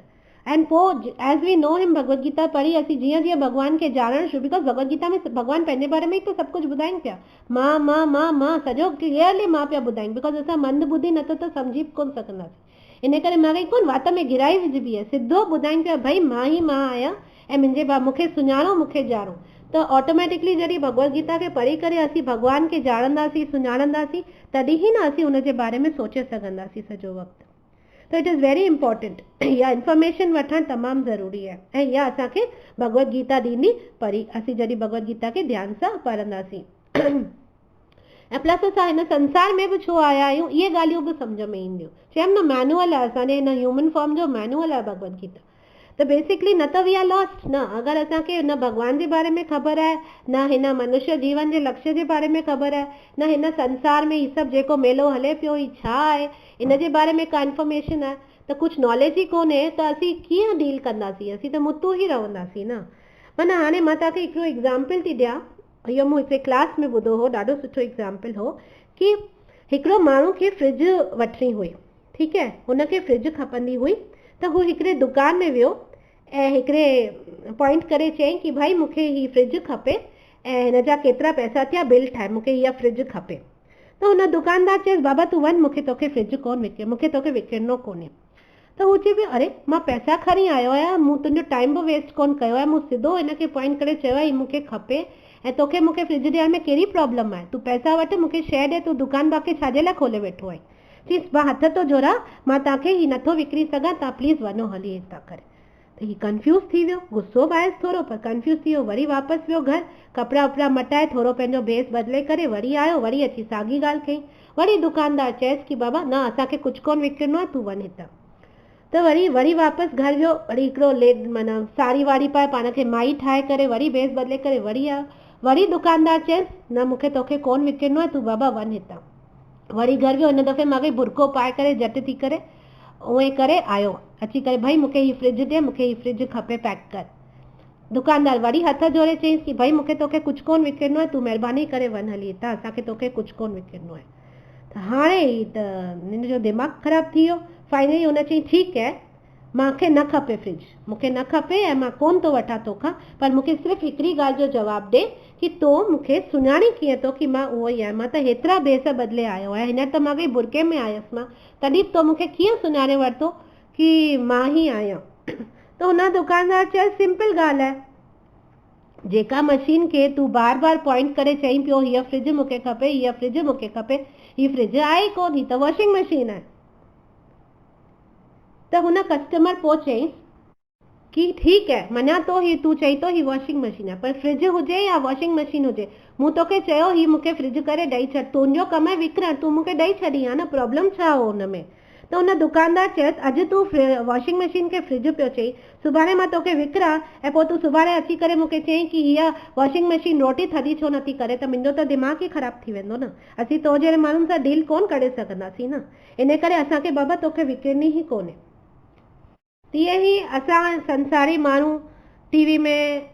and पोइ as we know him Bhagavad Gita पढ़ी असीं जीअं जीअं भॻवान खे ॼाणणु शुरू, बिकॉज भगवत गीता में भॻवान पंहिंजे बारे में ई त सभु कुझु ॿुधाइनि पिया। मां सॼो क्लियरली मां पिया ॿुधाइनि, बिकॉज असां मंद ॿुधी न त सम्झी कोन सघंदासीं। इन करे मां कोन वात में गिराई विझबी आहे, सिधो ॿुधाइनि पिया भई मां ई मां आहियां ऐं मुंहिंजे मूंखे सुञाणो, मूंखे ॼाणो। त ऑटोमेटिकली जॾहिं भगवत गीता खे पढ़ी करे असीं भॻवान खे ॼाणंदासीं, सुञाणंदासीं, तॾहिं ई न असीं हुनजे बारे में सोचे सघंदासीं सॼो वक़्तु। त इट इज़ वेरी इम्पॉर्टेंट, इहा इंफॉर्मेशन वठणु तमामु ज़रूरी आहे, ऐं इहा असांखे भगवत गीता ॾींदी पढ़ी, असीं जॾहिं भगवत गीता खे ध्यान सां पढ़ंदासीं। ऐं प्लस असां हिन संसार में बि छो आया आहियूं, इहे ॻाल्हियूं बि सम्झ में ईंदियूं। चयमि न मैनुअल आहे, असांजे हिन ह्यूमन फॉर्म जो मैनुअल आहे भगवत गीता। त बेसिकली न त वी आर लॉस्ट न, अगरि असांखे न भॻवान जे बारे में ख़बर आहे, न हिन मनुष्य जीवन जे लक्ष्य जे बारे में ख़बर आहे, न हिन संसार में हीउ सभु जेको मेलो हले पियो ही छा आहे, इन जे बारे में का इंफॉर्मेशन आहे, त कुझु नॉलेज ई कोन्हे, त असीं कीअं डील कंदासीं, असीं त मुतू ई रहंदासीं न। माना हाणे मां तव्हांखे हिकिड़ो एग्ज़ाम्पल थी ॾियां, इहो मूं हिकिड़े क्लास में ॿुधो हो, ॾाढो सुठो एग्ज़ाम्पल हो कि हिकिड़ो माण्हू खे फ्रिज वठणी हुई, ठीकु आहे, हुनखे फ्रिज खपंदी हुई, त हू हिकिड़े दुकान में वियो ऐं हिकिड़े पॉइंट करे चयईं कि भाई मूंखे हीअ फ्रिज खपे ऐं हिन जा केतिरा पैसा थिया बिल ठाहे, मूंखे हीअ फ्रिज खपे। त हुन दुकानदार चयसि बाबा तूं वञ, मूंखे तोखे फ्रिज कोन मूंखे तोखे विकिणणो कोन्हे। त हू चए पियो अरे मां पैसा खणी आयो आहियां, मूं तुंहिंजो टाइम बि वेस्ट कोन कयो आहे, मूं सिधो हिनखे पॉइंट करे चयो आहे मूंखे खपे ऐं तोखे मूंखे फ्रिज ॾियण में कहिड़ी प्रॉब्लम आहे, तूं पैसा वठि मूंखे शइ ॾे, तूं दुकान बाक़ी छाजे लाइ खोले वेठो आहे। चईसि मां हथ थो जोड़ां, मां तव्हांखे हीउ नथो विकिणी सघां, तव्हां प्लीज़ वञो हली हितां करे। त हीउ कंफ्यूज़ थी वियो, गुस्सो बि आयसि थोरो, पर कंफ्यूज़ थी वियो, वरी वापसि वियो घर, कपिड़ा वपिड़ा मटाए थोरो पंहिंजो भेस बदिले करे वरी आयो, वरी अची साॻी ॻाल्हि कई। वरी दुकानदार चयसि की बाबा न असांखे कुझु कोन विकिणणो आहे, तूं वञ हितां। त वरी वापसि घर वियो, वरी हिकिड़ो माना साड़ी वाड़ी पाए पाण खे माई ठाहे करे वरी भेस बदिले करे वरी आयो। वरी दुकानदार चयसि न मूंखे तोखे कोन विकिणणो आहे, तूं बाबा वञ हितां। वरी घर वियो, हिन दफ़े मां बुरको पाए करे झटि थी करे उहे करे आयो, अची करे भाई मूंखे हीउ फ्रिज ॾे, मूंखे हीउ फ्रिज खपे, पैक कर। दुकानदार वरी हथ जोड़े चयईंसि की भाई मूंखे तोखे कुझु कोन विकिणणो आहे, तूं महिरबानी करे वञ हली हितां, असांखे तोखे कुझु कोन विकिणणो आहे। त हाणे त हिन जो दिमाग़ु ख़राबु थी वियो। फाइनली हुन चई ठीकु आहे, मूंखे न खपे फ्रिज, मूंखे न खपे ऐं मां कोन थो वठां तोखां, पर मूंखे सिर्फ़ु हिकिड़ी ॻाल्हि जो जवाबु ॾे की तो मूंखे सुञाणी कीअं थो की मां उहो ई आहियां, मां त हेतिरा भेस बदिले आयो आहियां, हींअर त मां भई बुरके में आयसि मां, तॾहिं बि तो मूंखे कीअं सुञाणे वरितो की मां ई आहियां। त हुन दुकानदार चयो सिंपल ॻाल्हि आहे, जेका मशीन खे तूं बार बार पॉइंट करे चई पियो हीअ फ्रिज मूंखे खपे, हीअ फ्रिज मूंखे खपे, हीअ फ्रिज आहे ई कोन, हीअ त वॉशिंग मशीन आहे। त हुन कस्टमर पोइ चयईं कि ठीकु आहे मञा थो, ही तूं चई थो ही वॉशिंग मशीन आहे, पर फ्रिज हुजे या वॉशिंग मशीन हुजे, मूं तोखे चयो ही मूंखे फ्रिज करे ॾेई छॾ, तुंहिंजो कमु आहे विकिरण, तूं मूंखे ॾेई छॾी आहे न, प्रॉब्लम छा हो हुन में। त हुन दुकानदार चयसि अॼु तूं वॉशिंग मशीन खे फ्रिज पियो चई, सुभाणे मां तोखे विकिरां ऐं पोइ तूं सुभाणे अची करे मूंखे चईं की हीअ वॉशिंग मशीन रोटी थधी छो नथी करे, त मुंहिंजो त दिमाग़ ई ख़राबु थी वेंदो न, असीं तो जहिड़े माण्हुनि सां डील कोन करे सघंदासीं न, इन करे असांखे बाबा तोखे विकिणणी ई कोन्हे। तीअं ई असां संसारी माण्हू टीवी में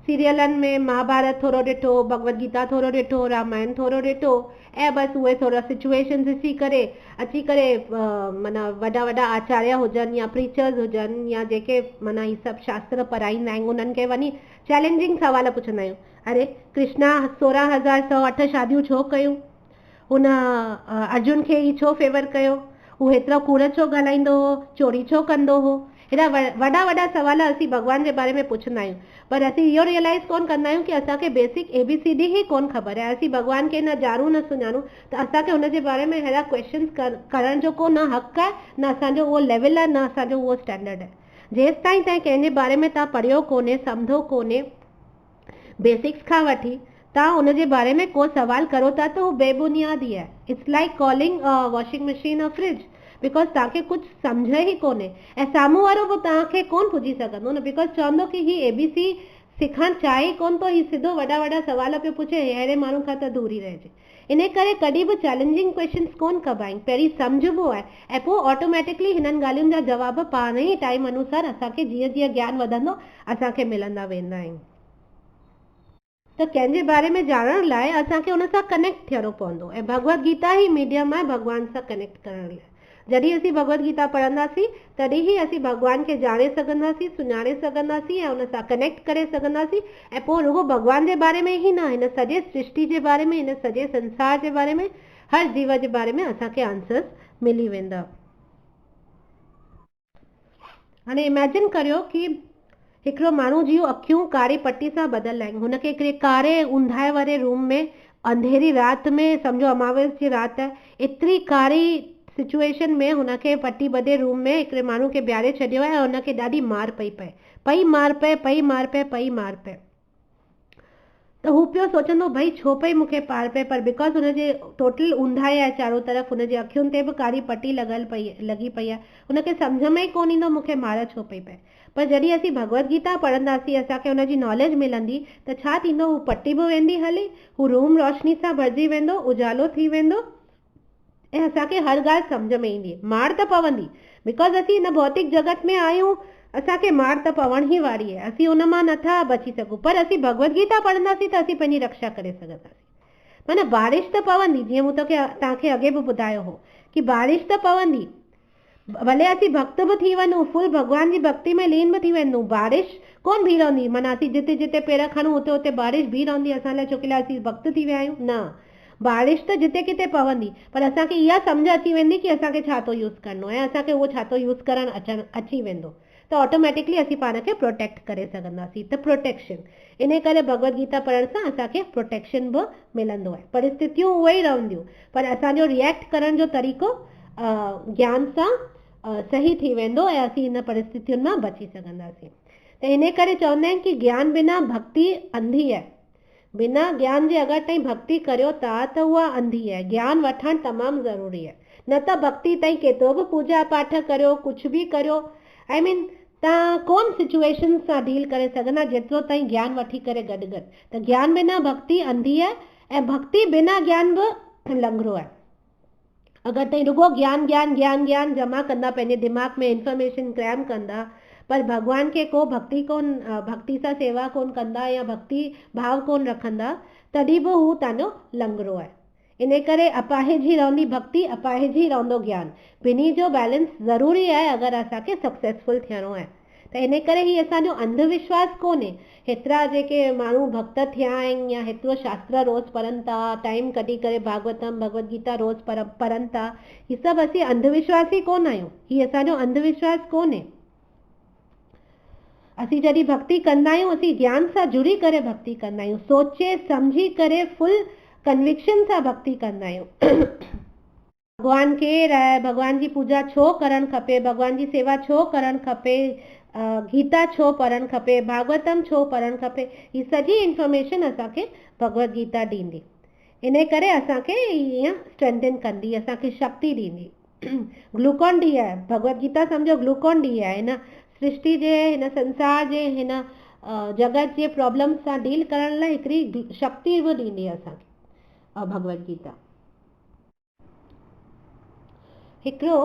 सीरियलनि में महाभारत थोरो ॾिठो, भगवत गीता थोरो ॾिठो, रामायण थोरो ॾिठो ऐं बसि उहे थोरा सिचुएशन ॾिसी करे अची करे माना वॾा वॾा आचार्य हुजनि या प्रीचर्स हुजनि या जेके माना हीअ सभु शास्त्र पढ़ाईंदा आहियूं उन्हनि खे वञी चैलेंजिंग सवाल पुछंदा आहियूं, अरे कृष्णा 16,108 शादियूं छो कयूं, हुन अर्जुन खे ई छो फेवर कयो, हू हेतिरो कूड़ छो ॻाल्हाईंदो हो, चोरी छो कंदो हो, हेॾा वॾा वॾा सवाल असीं भॻवान जे बारे में पुछंदा आहियूं, पर असीं इहो रियलाइज़ कोन कंदा आहियूं कि असांखे बेसिक ABCD ई कोन ख़बर आहे, असीं भॻवान खे न ॼाणूं न सुञाणूं, त असांखे हुनजे बारे में अहिड़ा क्वेश्चन्स करण जो को न हक़ आहे, न असांजो उहो लेवल आहे, न असांजो उहो स्टैंडर्ड आहे। जेसि ताईं कंहिंजे बारे में तव्हां पढ़ियो कोन्हे, सम्झो कोन्हे, बेसिक्स खां वठी तव्हां हुनजे बारे में को सवाल करो था त उहो बेबुनियाद ई आहे। It's like calling washing machine a fridge, because तव्हांखे कुझु सम्झ ई कोन्हे ऐं साम्हूं वारो बि तव्हांखे कोन पुॼी सघंदो न, बिकॉज चवंदो कि ही ABC सिखणु चाहे कोन थो, ही सिधो वॾा वॾा सवाल पियो पुछे, अहिड़े माण्हू खां त दूर ई रहिजे। इन करे कॾहिं बि चैलेंजिंग क्वेश्चन्स कोन कबा आहिनि, पहिरीं सम्झबो आहे ऐं पोइ ऑटोमेटिकली हिननि ॻाल्हियुनि जा जवाब पाण ई टाइम अनुसार असांखे जीअं जीअं ज्ञान वधंदो असांखे मिलंदा वेंदा आहिनि। त कंहिंजे बारे में ॼाणण लाइ असांखे हुन सां कनेक्ट थियणो पवंदो ऐं भगवत गीता ई मीडियम आहे भॻवान सां कनेक्ट करण लाइ। जॾहिं असीं भगवत गीता पढ़ंदासीं तॾहिं ई असीं भॻवान खे ॼाणे सघंदासीं, सुञाणे सघंदासीं ऐं हुन सां कनेक्ट करे सघंदासीं ऐं पोइ रुॻो भॻवान जे बारे में ई न, हिन सॼे सृष्टि जे बारे में, हिन सॼे संसार जे बारे में, हर जीव जे बारे में असांखे आंसर्स मिली वेंदा। हाणे इमेजिन करियो कि हिकिड़ो माण्हू जूं अखियूं कारी पटी सां बदल आहिनि, हुनखे हिकिड़े कारे ऊंधाए वारे रूम में अंधेरी राति में, सम्झो अमावस जी राति आहे, एतिरी कारी सिचुएशन में हुनखे पटी बधे रूम में हिकिड़े माण्हू खे बीहारे छॾियो आहे ऐं हुनखे ॾाढी मार पई मार पए। त हू पियो सोचंदो भई छो पई मूंखे मार पए, पर बिकॉज हुनजे टोटल ऊंधाए आहे चारो तरफ़, हुनजे अखियुनि ते बि कारी पटी लॻी पई आहे, हुनखे सम्झ में ई कोन ईंदो मूंखे मार छो पई पए। पर जॾहिं असीं भगवत गीता पढ़ंदासीं, असांखे हुनजी नॉलेज मिलंदी, त छा थींदो, हू पटी बि वेंदी हली, हू रूम रोशनी सां भरिजी वेंदो, उजालो थी वेंदो ऐं असांखे हर ॻाल्हि सम्झ में ईंदी। मार त पवंदी, बिकॉज असीं हिन भौतिक जगत में आहियूं, असांखे मार त पवण ई वारी आहे, असीं हुन मां नथा बची सघूं, पर असीं भगवत गीता पढ़ंदासीं त असीं पंहिंजी रक्षा करे सघंदासीं। माना बारिश त पवंदी, जीअं मूं तव्हांखे अॻे बि ॿुधायो हो कि बारिश त पवंदी, भले असीं भक्त बि थी वञूं, फुल भॻवान जी भक्ति में लीन बि थी वेंदूं, बारिश कोन बीह रहंदी, माना असीं जिते जिते पेर खणूं उते उते बारिश बीह रहंदी असां लाइ, छोकी असीं भक्त थी विया आहियूं, न, बारिश त जिते किथे पवंदी, पर असांखे इहा सम्झ अची वेंदी कि असांखे छा थो यूज़ करणो आहे, असांखे उहो छा थो यूज़ करणु अची वेंदो, त ऑटोमेटिकली असीं पाण खे प्रोटेक्ट करे सघंदासीं। त प्रोटेक्शन, इन करे भगवत गीता पढ़ण सां असांखे प्रोटेक्शन बि मिलंदो आहे। परिस्थितियूं उहे ई रहंदियूं, पर असांजो रिएक्ट करण जो तरीक़ो ज्ञान सां सही थी वेंदो ऐं असीं इन परिस्थितियुनि मां बची सघंदासीं। त इन करे चवंदा आहिनि कि ज्ञान बिना भक्ति अंधी आहे। बिना ज्ञान जे अगरि ताईं भक्ति करियो था त उहा अंधी आहे। ज्ञान वठणु तमामु ज़रूरी आहे, न त भक्ति ताईं केतिरो बि पूजा पाठ करियो, कुझु बि करियो, आई मीन तव्हां कोन सिचुएशन सां डील करे सघंदा जेतिरो ताईं ज्ञान वठी करे गॾु गॾु। त ज्ञान बिना भक्ति अंधी आहे ऐं भक्ति बिना ज्ञान बि लंगड़ो आहे। अगरि ताईं रुगो ज्ञान ज्ञान ज्ञान ज्ञान जमा कंदा, पंहिंजे दिमाग़ में इंफॉर्मेशन क्रैम कंदा, पर भगवान खे को भक्ति कोन, भक्ति सां सेवा कोन कंदा या भक्ति भाव कोन रखंदा, तॾहिं बि हू तव्हांजो लंगड़ो आहे। इन करे अपाहिज ई रहंदी भक्ति, अपाहिज ई रहंदो ज्ञान। ॿिन्ही जो बैलेंस ज़रूरी आहे अगरि असांखे सक्सेसफुल थियणो आहे। त इन करे ही असांजो अंधविश्वास कोन्हे। हेतिरा जेके माण्हू भक्त थिया आहिनि या हेतिरो शास्त्र रोज़ पढ़नि था, टाइम कढी करे भागवतम भगवत गीता रोज़ पढ़नि था, ही सभु असीं अंधविश्वासी कोन आहियूं। ही असांजो अंधविश्वास कोन्हे। असीं जॾहिं भक्ति कंदा आहियूं, असीं ज्ञान सां जुड़ी करे भक्ति कंदा आहियूं, सोचे सम्झी करे फुल कन्विक्शन सां भक्ति कंदा आहियूं। भगवान केरु आहे, भगवान जी पूजा छो करणु खपे, भगवान जी सेवा छो करणु खपे, गीता छो पढ़णु खपे, भागवतम छो पढ़णु खपे, ही सॼी इंफॉर्मेशन असांखे भगवत गीता ॾींदी। इन करे असांखे ईअं स्ट्रेंथन कंदी, असांखे शक्ति ॾींदी। ग्लूकॉन डी आहे भगवत गीता, सम्झो ग्लूकॉन डी आहे। हिन सृष्टि जे, हिन संसार जे, हिन जगत जे प्रॉब्लम सां डील करण लाइ हिकिड़ी शक्ति बि ॾींदी आहे असांखे भगवत गीता। हिकिड़ो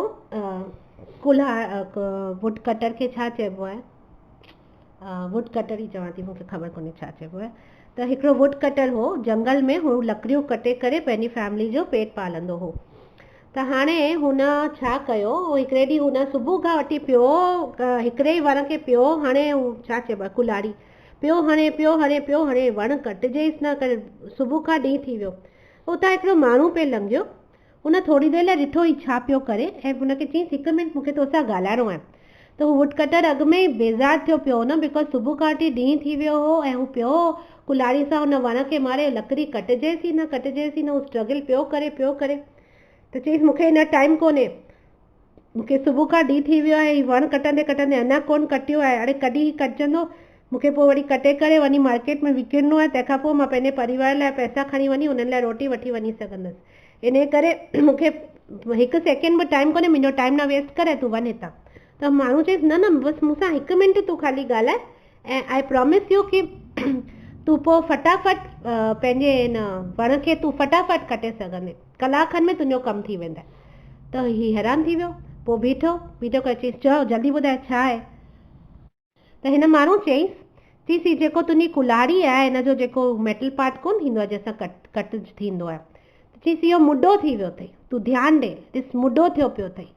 वुड कटर खे छा चइबो आहे, वुड कटर ई चवां थी, मूंखे ख़बर कोन्हे छा चइबो आहे। त हिकिड़ो वुड कटर हो, जंगल में हू लकड़ियूं कटे करे पंहिंजी फैमिली जो पेट पालंदो हो। त हाणे हुन छा कयो, हिकिड़े ॾींहुं हुन सुबुह खां वठी पियो हिकिड़े ई वण खे पियो हाणे, छा चइबो आहे, कुल्हाड़ी पियो हणे पियो हणे पियो हणे, वण कटिजेसि न, करे सुबुह खां ॾींहुं थी वियो। उतां हिकिड़ो माण्हू पियो लंघियो, हुन थोरी देरि लाइ ॾिठो ही छा पियो करे ऐं हुनखे चयईंसि हिकु मिंट मूंखे तोसां ॻाल्हाइणो आहे। त हू वुड कटर अॻु में ई बेज़ार थियो पियो न, बिकॉज सुबुह खां वठी ॾींहुं थी वियो हो ऐं हू पियो कुल्हाड़ी सां हुन वण खे मारे, लकड़ी कटिजेसि ई न कटिजेसि ई न, हू स्ट्रगल पियो करे। त चयईंसि मूंखे हिन टाइम कोन्हे, मूंखे सुबुह खां ॾींहुं थी वियो आहे, वण कटंदे कटंदे अञा कोन कटियो आहे, हाणे कॾहिं ही कटजंदो, मूंखे पोइ वरी कटे करे वञी मार्केट में विकिणणो आहे, तंहिंखां पोइ मां पंहिंजे परिवार लाइ पैसा खणी वञी उन्हनि लाइ रोटी वठी वञी सघंदसि। इन करे मूंखे हिकु सेकेंड बि टाइम कोन्हे, मुंहिंजो टाइम न वेस्ट करे, तूं वञ हितां। त माण्हू चयईंसि न न बसि मूंसां हिकु मिंट तूं ख़ाली ॻाल्हाए ऐं आई प्रॉमिस यू कि तूं पोइ फटाफट पंहिंजे हिन वण खे तूं फटाफट कटे सघंदे, कलाक खनि में तुंहिंजो कमु थी वेंदा। त ही हैरान थी वियो, पोइ बीठो करे चयईंसि चओ जल्दी ॿुधाए छा आहे। त हिन माण्हू चयईंसि जेको तुंहिंजी कुल्हाड़ी आहे, हिन जो जेको मेटल पार्ट कोन थींदो आहे जंहिंसां कट थींदो आहे, चयईंसि इहो मुडो थी वियो अथई, तूं ध्यानु ॾे, ॾिस मुडो थियो पियो अथई।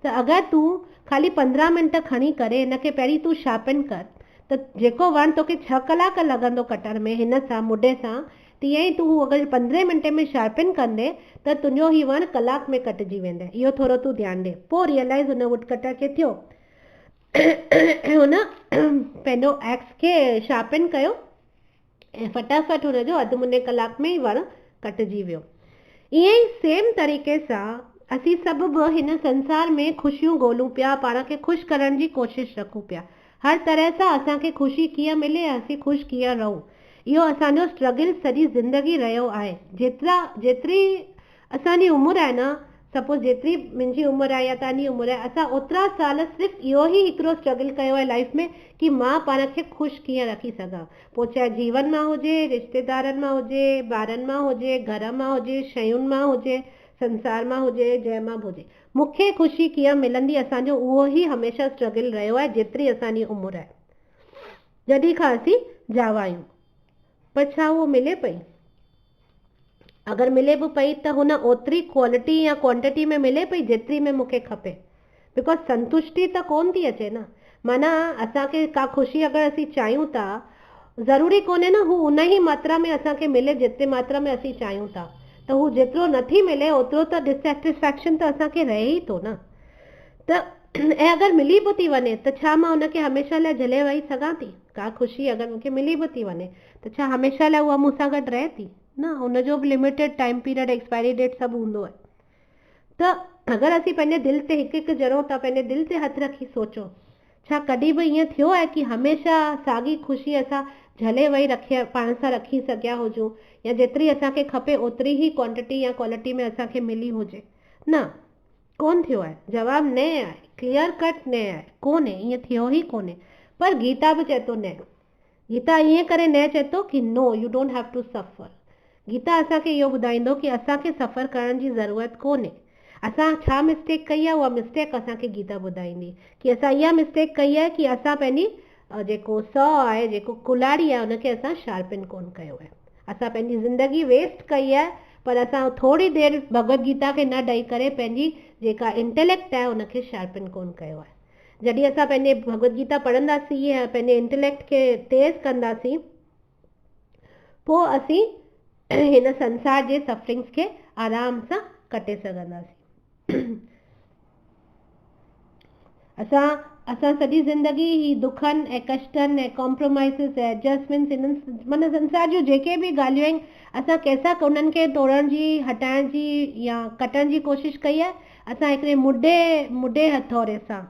त अगरि तूं ख़ाली 15 मिंट खणी करे हिनखे पहिरीं तूं शार्पन कर, त जेको वण तोखे 6 कलाक लॻंदो कटण में हिन सां मुडे सां, तीअं ई तूं अगरि 15 मिंट में शार्पन कंदे त तुंहिंजो ही वण कलाक में कटिजी वेंदे। इहो थोरो तूं ध्यानु ॾे। पोइ रियलाइज़ हुन वुड कटर खे थियो ऐं हुन पंहिंजो एक्स खे शार्पन कयो ऐं फटाफट हुनजो अधु मुने कलाक में ई वण कटिजी वियो। ईअं ई सेम तरीक़े सां असीं सभु बि हिन संसार में ख़ुशियूं ॻोल्हूं पिया, पाण खे ख़ुशि करण जी कोशिशि रखूं पिया। हर तरह सां असांखे ख़ुशी कीअं मिले, असीं ख़ुशि कीअं रहूं, इहो असांजो स्ट्रगल सॼी ज़िंदगी रहियो आहे। जेतिरी असांजी उमिरि आहे न, सपोज जेतिरी मुंहिंजी उमिरि आहे या तव्हांजी उमिरि आहे, असां ओतिरा साल सिर्फ़ु इहो ई हिकिड़ो स्ट्रगल कयो आहे लाइफ में कि मां पाण खे ख़ुशि कीअं रखी सघां। पोइ चाहे जीवन मां हुजे, रिश्तेदारनि मां हुजे, ॿारनि मां हुजे, घर मां हुजे, शयुनि मां हुजे, संसार मां हुजे, जंहिं मां बि हुजे, मूंखे ख़ुशी कीअं मिलंदी, असांजो उहो ई हमेशह स्ट्रगल रहियो आहे जेतिरी असांजी उमिरि आहे, जॾहिं खां असीं जावा आहियूं। पर छा उहो मिले पई? अगरि मिले बि पई त हुन ओतिरी क्वालिटी या क्वांटिटी में मिले पई जेतिरी में मूंखे खपे, बिकॉज संतुष्टि त कोन थी अचे न। माना असांखे का ख़ुशी अगरि असीं चाहियूं था, ज़रूरी कोन्हे न हू उन ई मात्रा में असांखे मिले जेतिरी मात्रा में असीं चाहियूं था। त हू जेतिरो नथी मिले ओतिरो त डिससेटिस्फैक्शन त असांखे रहे ई थो न। त ऐं अगरि मिली बि थी वञे त छा मां हुनखे हमेशह लाइ झले वेही सघां थी? का ख़ुशी अगरि मूंखे मिली बि थी वञे त छा हमेशह लाइ उहा मूंसां गॾु रहे थी? न, हुनजो बि limited time period, expiry date सभु हूंदो आहे। त अगरि असीं पंहिंजे दिलि ते हिकु हिकु ॼणो था पंहिंजे दिलि ते हथु रखी सोचो, छा कॾहिं बि ईअं थियो आहे कि हमेशह साॻी ख़ुशी असां झले वेही रखे पाण सां रखी सघिया हुजूं, या जेतिरी असांखे खपे ओतिरी ई क्वांटिटी या क्वालिटी में असांखे मिली हुजे? न, कोन थियो आहे। जवाबु न आहे, क्लियर कट न आहे, कोन्हे, ईअं थियो ई कोन्हे। पर गीता बि चए थो न। गीता ईअं करे न चए थो कि no, you don't have to suffer. Gita असांखे इहो ॿुधाईंदो कि असांखे सफ़र करण जी ज़रूरत कोन्हे। असां छा मिस्टेक कई आहे, उहा मिस्टेक असांखे गीता ॿुधाईंदी कि असां इहा मिस्टेक कई आहे कि असां पंहिंजी जेको सौ आहे, जेको कुल्हाड़ी आहे, उनखे असां शार्पन कोन कयो आहे। असां पंहिंजी ज़िंदगी वेस्ट कई आहे, पर असां थोरी देरि भगवत गीता खे न ॾेई करे पंहिंजी जेका इंटेलेक्ट आहे उनखे शार्पन कोन कयो आहे। जॾहिं असां पंहिंजे भगवत गीता पढ़ंदासीं ऐं पंहिंजे इंटेलेक्ट खे तेज़ कंदासीं, पोइ असीं हिन संसार जे सफरिंग्स खे आराम सां कटे सघंदासीं। असां सॼी ज़िंदगी ही दुखनि ऐं कष्टनि ऐं कॉम्प्रोमाइज़िस ऐं एडजस्टमेंट्स, इन्हनि माना संसार जूं जेके बि ॻाल्हियूं आहिनि, असां कंहिंसां उन्हनि खे तोड़ण जी, हटाइण जी या कटण जी कोशिशि कई आहे? असां हिकिड़े मुॾे हथौड़े सां,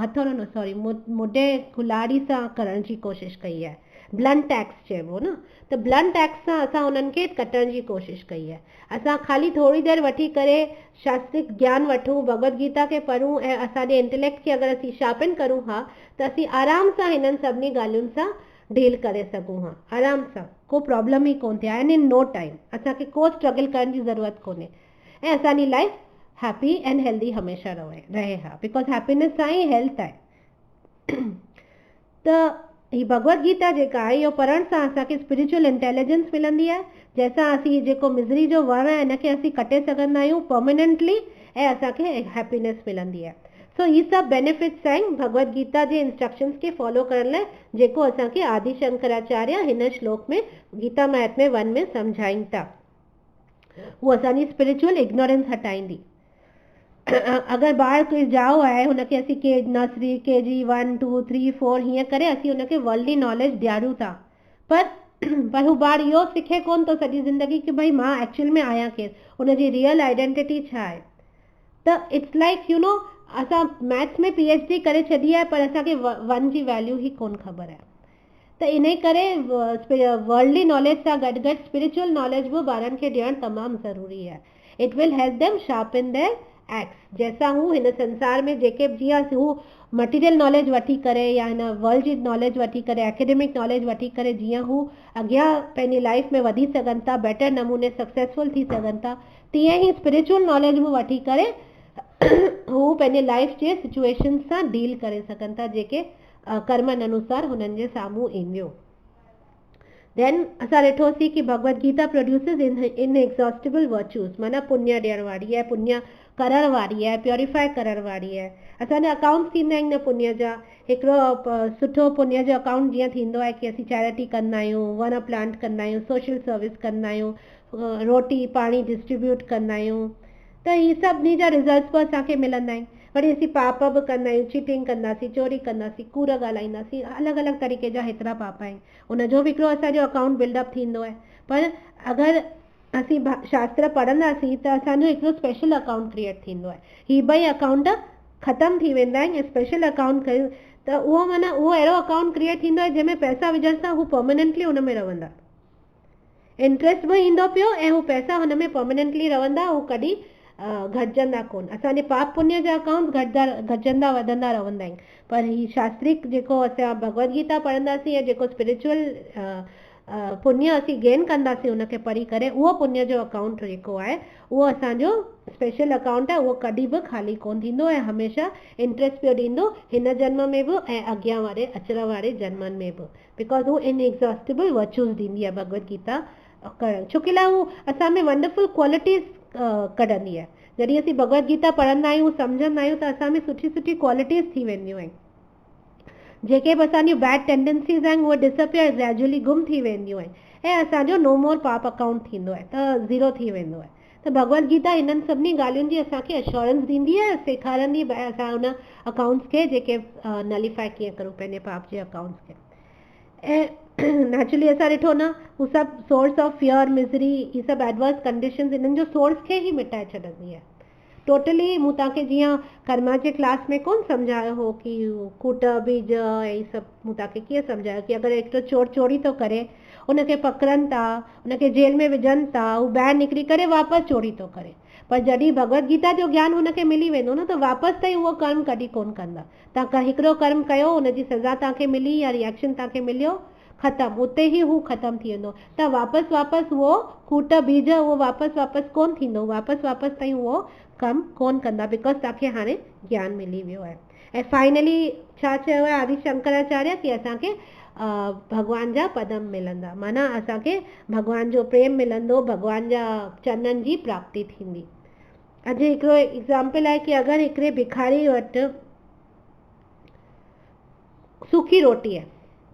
हथौड़ो न सॉरी, मुॾे कुल्हाड़ी सां करण जी कोशिशि कई आहे। ब्लंट एक्स चइबो न। त ब्लंट एक्स सां असां उन्हनि खे कटण जी कोशिशि कई आहे। असां ख़ाली थोरी देरि वठी करे शास्त्रिक ज्ञान वठूं, भगवत गीता खे पढ़ूं ऐं असांजे इंटेलेक्ट खे अगरि असीं शार्पन करूं हा, त असीं आराम सां हिननि सभिनी ॻाल्हियुनि सां डील करे सघूं हा, आराम सां, को प्रॉब्लम ई कोन थिए, एंड इन नो टाइम। असांखे को स्ट्रगल करण जी ज़रूरत कोन्हे ऐं असांजी लाइफ हैप्पी एंड हेल्दी हमेशह रहे हा, बिकॉज हैप्पीनेस सां ई हेल्थ आहे। त ही भगवत गीता जेका आहे, इहो पढ़ण सां असांखे स्पिरिचुअल इंटेलिजेंस मिलंदी आहे, जंहिंसां असीं जेको मिज़री जो वण आहे हिनखे असीं कटे सघंदा आहियूं परमानेंटली, ऐं असांखे हैप्पीनेस मिलंदी आहे। सो ही सभु बेनिफिट्स आहिनि भगवत गीता जे इंस्ट्रक्शंस खे फॉलो करण लाइ, जेको असांखे आदि शंकराचार्य हिन श्लोक में गीता महात्म्य 1 में सम्झाइनि था। उहो असांजी स्पिरिचुअल इग्नोरेंस हटाईंदी। अगरि ॿार कोई जाओ आहे, हुनखे असीं नर्सरी KG 1 2 3 4 हीअं करे असीं हुनखे वर्ल्डली नॉलेज ॾियारूं था, पर हू ॿार इहो सिखे कोन थो सॼी ज़िंदगी कि भई मां एक्चुअल में आहियां केरु, हुनजी रियल आइडेंटिटी छा आहे। त इट्स लाइक यू नो, असां मैथ्स में PhD करे छॾी आहे, पर असांखे 1 जी वैल्यू ई कोन ख़बर आहे। त इन करे वर्ल्डली नॉलेज सां गॾु गॾु स्पिरिचुअल नॉलेज बि ॿारनि खे ॾियणु तमामु ज़रूरी आहे। It will help them sharpen their axe, जंहिंसां हू हिन संसार में जेके जीअं हू मटीरियल नॉलेज वठी करे या हिन वर्ल्ड जी नॉलेज वठी करे, एकेडमिक नॉलेज वठी करे, जीअं हू अॻियां पंहिंजी लाइफ में वधी सघनि था, बेटर नमूने सक्सेसफुल थी सघनि था, तीअं ई स्पिरिचुअल नॉलेज बि वठी करे हू पंहिंजे लाइफ जे सिचुएशन सां डील करे सघनि था, जेके कर्मनि अनुसार हुननि जे साम्हूं ईंदियूं। देन असां ॾिठोसीं कि भगवत गीता प्रोड्यूसिस इनएग्जॉस्टिबल वर्च्यूज़, माना पुण्य ॾियण वारी आहे, पुण्य करण वारी आहे, प्योरीफाई करण वारी आहे। असांजा अकाउंट थींदा आहिनि न पुण्य जा। हिकिड़ो सुठो पुण्य जो अकाउंट जीअं थींदो आहे कि असीं चैरिटी कंदा आहियूं, वन प्लांट कंदा आहियूं, सोशल सर्विस कंदा आहियूं, रोटी पाणी डिस्ट्रीब्यूट कंदा आहियूं, त ही सभिनी जा रिज़ल्ट्स बि असांखे मिलंदा आहिनि। वरी असीं पाप बि कंदा आहियूं, चीटिंग कंदासीं, चोरी कंदासीं, कूड़ ॻाल्हाईंदासीं, अलॻि अलॻि तरीक़े जा हेतिरा पाप आहिनि, उनजो बि हिकिड़ो असांजो अकाउंट बिल्डअप थींदो आहे। पर अगरि असीं शास्त्र पढ़ंदासीं त असांजो हिकिड़ो स्पेशल अकाउंट क्रिएट थींदो आहे। ही ॿई अकाउंट ख़तमु थी वेंदा आहिनि ऐं स्पेशल अकाउंट कयूं त उहो माना उहो अहिड़ो अकाउंट क्रिएट थींदो आहे जंहिंमें पैसा विझण सां हू परमानेंटली हुन में रहंदा, इंट्रस्ट बि ईंदो पियो ऐं हू पैसा हुन में परमानेंटली रहंदा, हू कॾहिं घटिजंदा कोन। असांजे पाप पुण्य जा अकाउंट घटिजंदा वधंदा रहंदा आहिनि, पर ही शास्त्रिक जेको असां भगवत गीता पढ़ंदासीं ऐं जेको स्पिरिचुअल पुण्य असीं गेन कंदासीं उनखे पढ़ी करे, उहो पुण्य जो अकाउंट जेको आहे उहो असांजो स्पेशल अकाउंट आहे, उहो कॾहिं बि ख़ाली कोन थींदो ऐं हमेशह इंट्रस्ट पियो ॾींदो, हिन जन्म में बि ऐं अॻियां वारे अचण वारे जन्मनि में बि, बिकॉज हू इनएग्जॉस्टिबल वर्च्यूज़ ॾींदी आहे भगवत गीता करणु, छो कि हू असां में वंडरफुल क्वालिटीज़ कढंदी आहे। जॾहिं असीं भगवत गीता पढ़ंदा आहियूं, सम्झंदा आहियूं, त असां में सुठी सुठी क्वालिटीज़ थी वेंदियूं आहिनि। जेके बि असांजियूं बैड टेंडेंसीज़ आहिनि उहे डिसअपियर ग्रेजुअली गुम थी वेंदियूं आहिनि ऐं असांजो नो मोर पाप अकाउंट थींदो आहे, त ज़ीरो थी वेंदो आहे। त भगवत गीता इन्हनि सभिनी ॻाल्हियुनि जी असांखे अश्योरेंस ॾींदी आहे, सेखारंदी भई असां हुन अकाउंट्स खे जेके नलीफाई कीअं करूं पंहिंजे पाप जे अकाउंट्स खे। ऐं नेचुरली असां ॾिठो न, हू सभु सोर्स ऑफ फियर, मिज़री, ही सभु एडवर्स कंडीशंस इन्हनि जो सोर्स खे ई मिटाए छॾंदी आहे टोटली। मूं तव्हांखे जीअं कर्मा जे क्लास में कोन सम्झायो हो कि कूट बीज ऐं ही सभु, मूं तव्हांखे कीअं सम्झायो कि अगरि हिकिड़ो चोर चोरी थो करे, उनखे पकड़नि था, उनखे जेल में विझनि था, हू ॿाहिरि निकिरी करे वापसि चोरी थो करे, पर जॾहिं भगवत गीता जो ज्ञान हुनखे मिली वेंदो न, त वापसि ताईं उहो कर्म कॾहिं कोन कंदा। तव्हां हिकिड़ो कर्म कयो, हुनजी सज़ा तव्हांखे मिली या रिएक्शन तव्हांखे मिलियो, ख़तमु, उते ई हू ख़तमु थी वेंदो। त वापसि उहो कूट बीज उहो वापसि कोन थींदो, वापसि ताईं उहो कमु कोन कंदा, बिकॉज तव्हांखे हाणे ज्ञान मिली वियो आहे। ऐं फाइनली छा चयो आहे आदि शंकराचार्य कि असांखे भॻवान जा पदम मिलंदा, माना असांखे भॻवान जो प्रेम मिलंदो, भॻवान जा चरणनि जी प्राप्ति थींदी। अॼु हिकिड़ो एग्ज़ाम्पल आहे कि अगरि हिकिड़े भिखारी वटि सूखी रोटी आहे,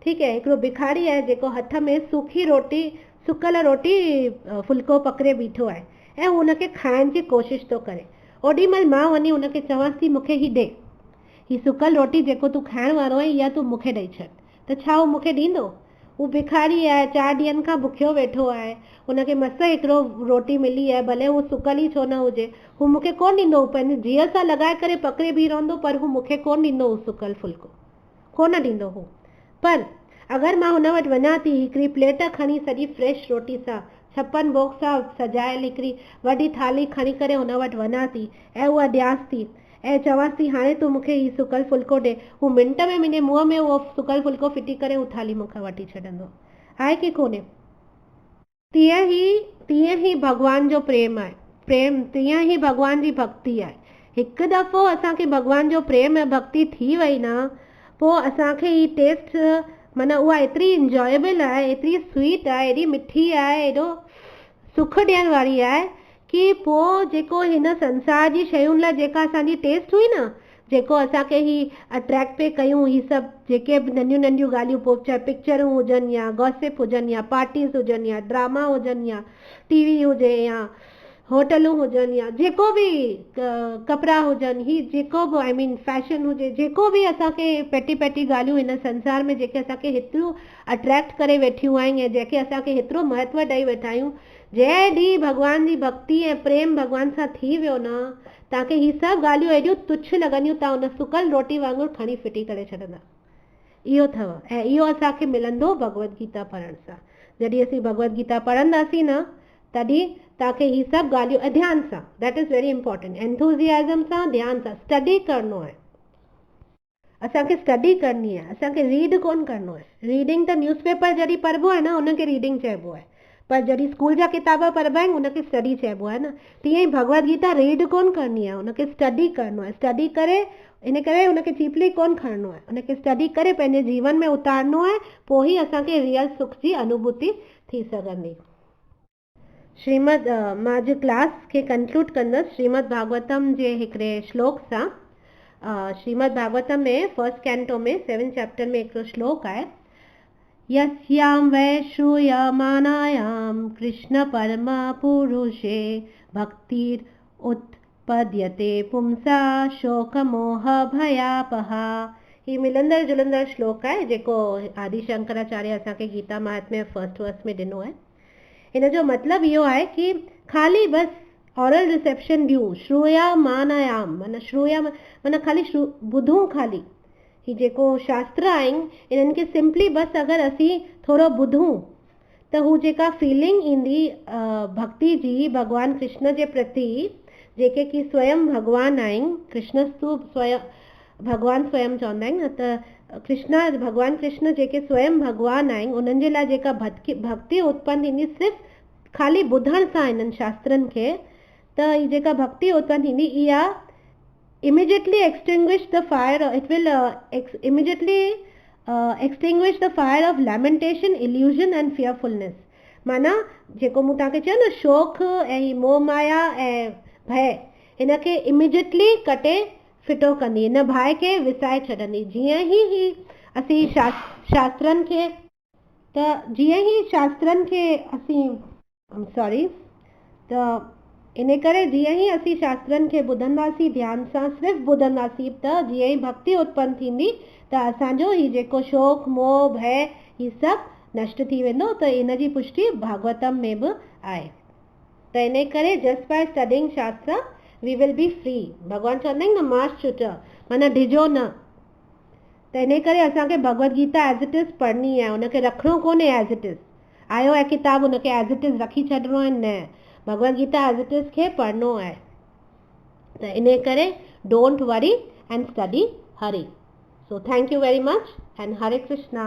ठीकु आहे, हिकिड़ो भिखारी आहे जेको हथ में सूखी रोटी, सुकल रोटी फुल्को पकड़े बीठो आहे ऐं हुनखे खाइण जी कोशिशि थो करे। ओॾी महिल मां वञी हुनखे चवांसि थी मूंखे ही ॾे, ही सुकल रोटी जेको तूं खाइण वारो आहे इहा तूं मूंखे ॾेई छॾ, त छा हू मूंखे ॾींदो? हू भिखारी आहे, 4 ॾींहंनि खां बुखियो वेठो आहे, हुनखे मस हिकिड़ो रोटी मिली आहे, भले हू सुकल ई छो न हुजे, हू मूंखे कोन ॾींदो, हू पंहिंजी धीअ सां लॻाए करे पकड़े बीह रहंदो, पर हू मूंखे कोन ॾींदो, हू सुकल फुल्को कोन ॾींदो हू। पर अगरि मां हुन वटि वञा थी, हिकिड़ी प्लेट खणी सॼी फ्रेश रोटी सां, 56 बॉक्स सां सजायल हिकिड़ी वॾी थाली खणी करे हुन वटि वञा थी ऐं उहा ॾियांसि थी ऐं चवांसि थी हाणे तूं मूंखे हीउ सुकल फुल्को ॾे, हू मिंट में मुंहिंजे मुंहं में उहो सुकल फुल्को फिटी करे हू थाली मूंखां वठी छॾंदो आहे कि कोन्हे? तीअं ई भॻवान जो प्रेम आहे, तीअं ई भॻवान जी भक्ति आहे। हिकु दफ़ो असांखे भॻवान जो प्रेम ऐं भक्ति थी वई न, पोइ असांखे ही टेस्ट, माना उहा एतिरी इंजॉयबल आहे, एतिरी स्वीट आहे, एॾी मिठी आहे, एॾो सुख ॾियण वारी आहे कि पोइ जेको हिन संसार जी शयुनि लाइ जेका असांजी टेस्ट हुई न, जेको असांखे ही अट्रैक्ट पे कयूं, ही सभु जेके बि नंढियूं नंढियूं ॻाल्हियूं, पोइ चाहे पिक्चरूं हुजनि या गॉसिप हुजनि या पार्टीज़ हुजनि या ड्रामा हुजनि या टीवी हुजे या होटलूं हुजनि या जेको बि कपिड़ा हुजनि, ही जेको बि आई मीन फैशन हुजे, जेको बि असांखे पेटी ॻाल्हियूं हिन संसार में जेके असांखे हेतिरियूं अट्रैक्ट करे वेठियूं आहिनि या जेके असांखे हेतिरो महत्व ॾेई वेठा आहियूं, जंहिं ॾींहुं भॻवान जी भक्ति ऐं प्रेम भॻवान सां थी वियो न, तव्हांखे ही सभु ॻाल्हियूं एॾियूं तुच्छ लॻंदियूं, तव्हां हुन सुकल रोटी वांगुरु खणी फिटी करे छॾंदा। इहो अथव, ऐं इहो असांखे मिलंदो भगवत गीता पढ़ण सां। जॾहिं असीं भगवत गीता पढ़ंदासीं न, तॾहिं तव्हांखे ही सभु ॻाल्हियूं ध्यान सां, that is very important, enthusiasm सां, ध्यान सां स्टडी करणो आहे। असांखे स्टडी करणी आहे, असांखे रीड कोन करणो आहे। रीडिंग त न्यूज़पेपर जॾहिं पढ़बो आहे न, उनखे रीडिंग चइबो आहे, पर जॾहिं स्कूल जा किताब पढ़बा आहिनि उनखे स्टडी चइबो आहे न। तीअं ई भगवत गीता रीड कोन करणी आहे, उनखे स्टडी करणो आहे। स्टडी करे, इन करे उनखे चीपली कोन खणणो आहे, उनखे स्टडी करे पंहिंजे जीवन में उतारणो आहे, पोइ ई असांखे रियल सुख जी अनुभूति थी सघंदी। श्रीमद, मां अॼु क्लास खे कंक्लूड कंदसि श्रीमद भागवतम जे हिकिड़े श्लोक सां। श्रीमद भागवतम में फर्स्ट कैंटो में 7 चैप्टर में हिकिड़ो श्लोक आहे, यस्यां वै श्रूयमानायां कृष्ण परम पुरुषे भक्तिर् उत्पद्यते पुंसा शोक मोह भयापहा। ही मिलंदड़ जुलंदड़ श्लोक आहे जेको आदि शंकराचार्य असांखे गीता महात्म्य फर्स्ट वर्स में ॾिनो आहे। हिन जो मतिलबु इहो आहे कि खाली बसि ऑरल रिसेप्शन ॾियूं, श्रूयमानायाम माना श्रूया माना खाली ॿुधूं, खाली ही जेको शास्त्र आहिनि इन्हनि खे सिंपली बसि अगरि असीं थोरो ॿुधूं त हू जेका फीलिंग ईंदी भक्ति जी भॻवान कृष्ण जे प्रति, जेके कि स्वयं भॻवान आहिनि, कृष्णस्तु स्वयं भॻवान स्वयं चवंदा आहिनि न, त कृष्ण भॻवान कृष्ण जेके स्वयं भॻवान आहिनि, उन्हनि जे लाइ जेका भक्ति उत्पन्न थींदी सिर्फ़ु खाली ॿुधण सां हिननि शास्त्रनि खे, त ही जेका भक्ति उत्पन्न थींदी इहा immediately extinguish the fire, it will immediately extinguish the fire of lamentation, illusion and fearfulness। माना जेको मूं तव्हांखे चयो न, शोक ऐं मोह माया ऐं भय, हिनखे इमीडिएटली कटे फिटो कंदी, हिन भाई खे विसाए छॾंदी। जीअं ई असीं शास्त्रनि खे, त जीअं ई शास्त्रनि खे असीं त इन करे जीअं ई असीं शास्त्रनि खे ॿुधंदासीं ध्यान सां सिर्फ़ु ॿुधंदासीं त जीअं ई भक्ति उत्पन्न थींदी त असांजो ही जेको शोक मोह भय ही सभु नष्ट थी वेंदो। त इन जी पुष्टि भागवतम में बि आहे। त इन करे जस्ट बाय स्टडिंग शास्त्र वी विल बी फ्री। भॻवानु चवंदा आहिनि न मास छुटो माना डिजो न। त इन करे असांखे Bhagavad Gita as it is पढ़णी आहे, उनखे रखिणो कोन्हे एज़ इट इज़। आयो आहे किताबु उनखे एज़ इट इज़ रखी छॾिणो आहे न, Bhagavad Gita as it is खे पढ़णो आहे। त इन करे डोंट वरी एंड स्टडी हरी। So thank you very much and Hare Krishna.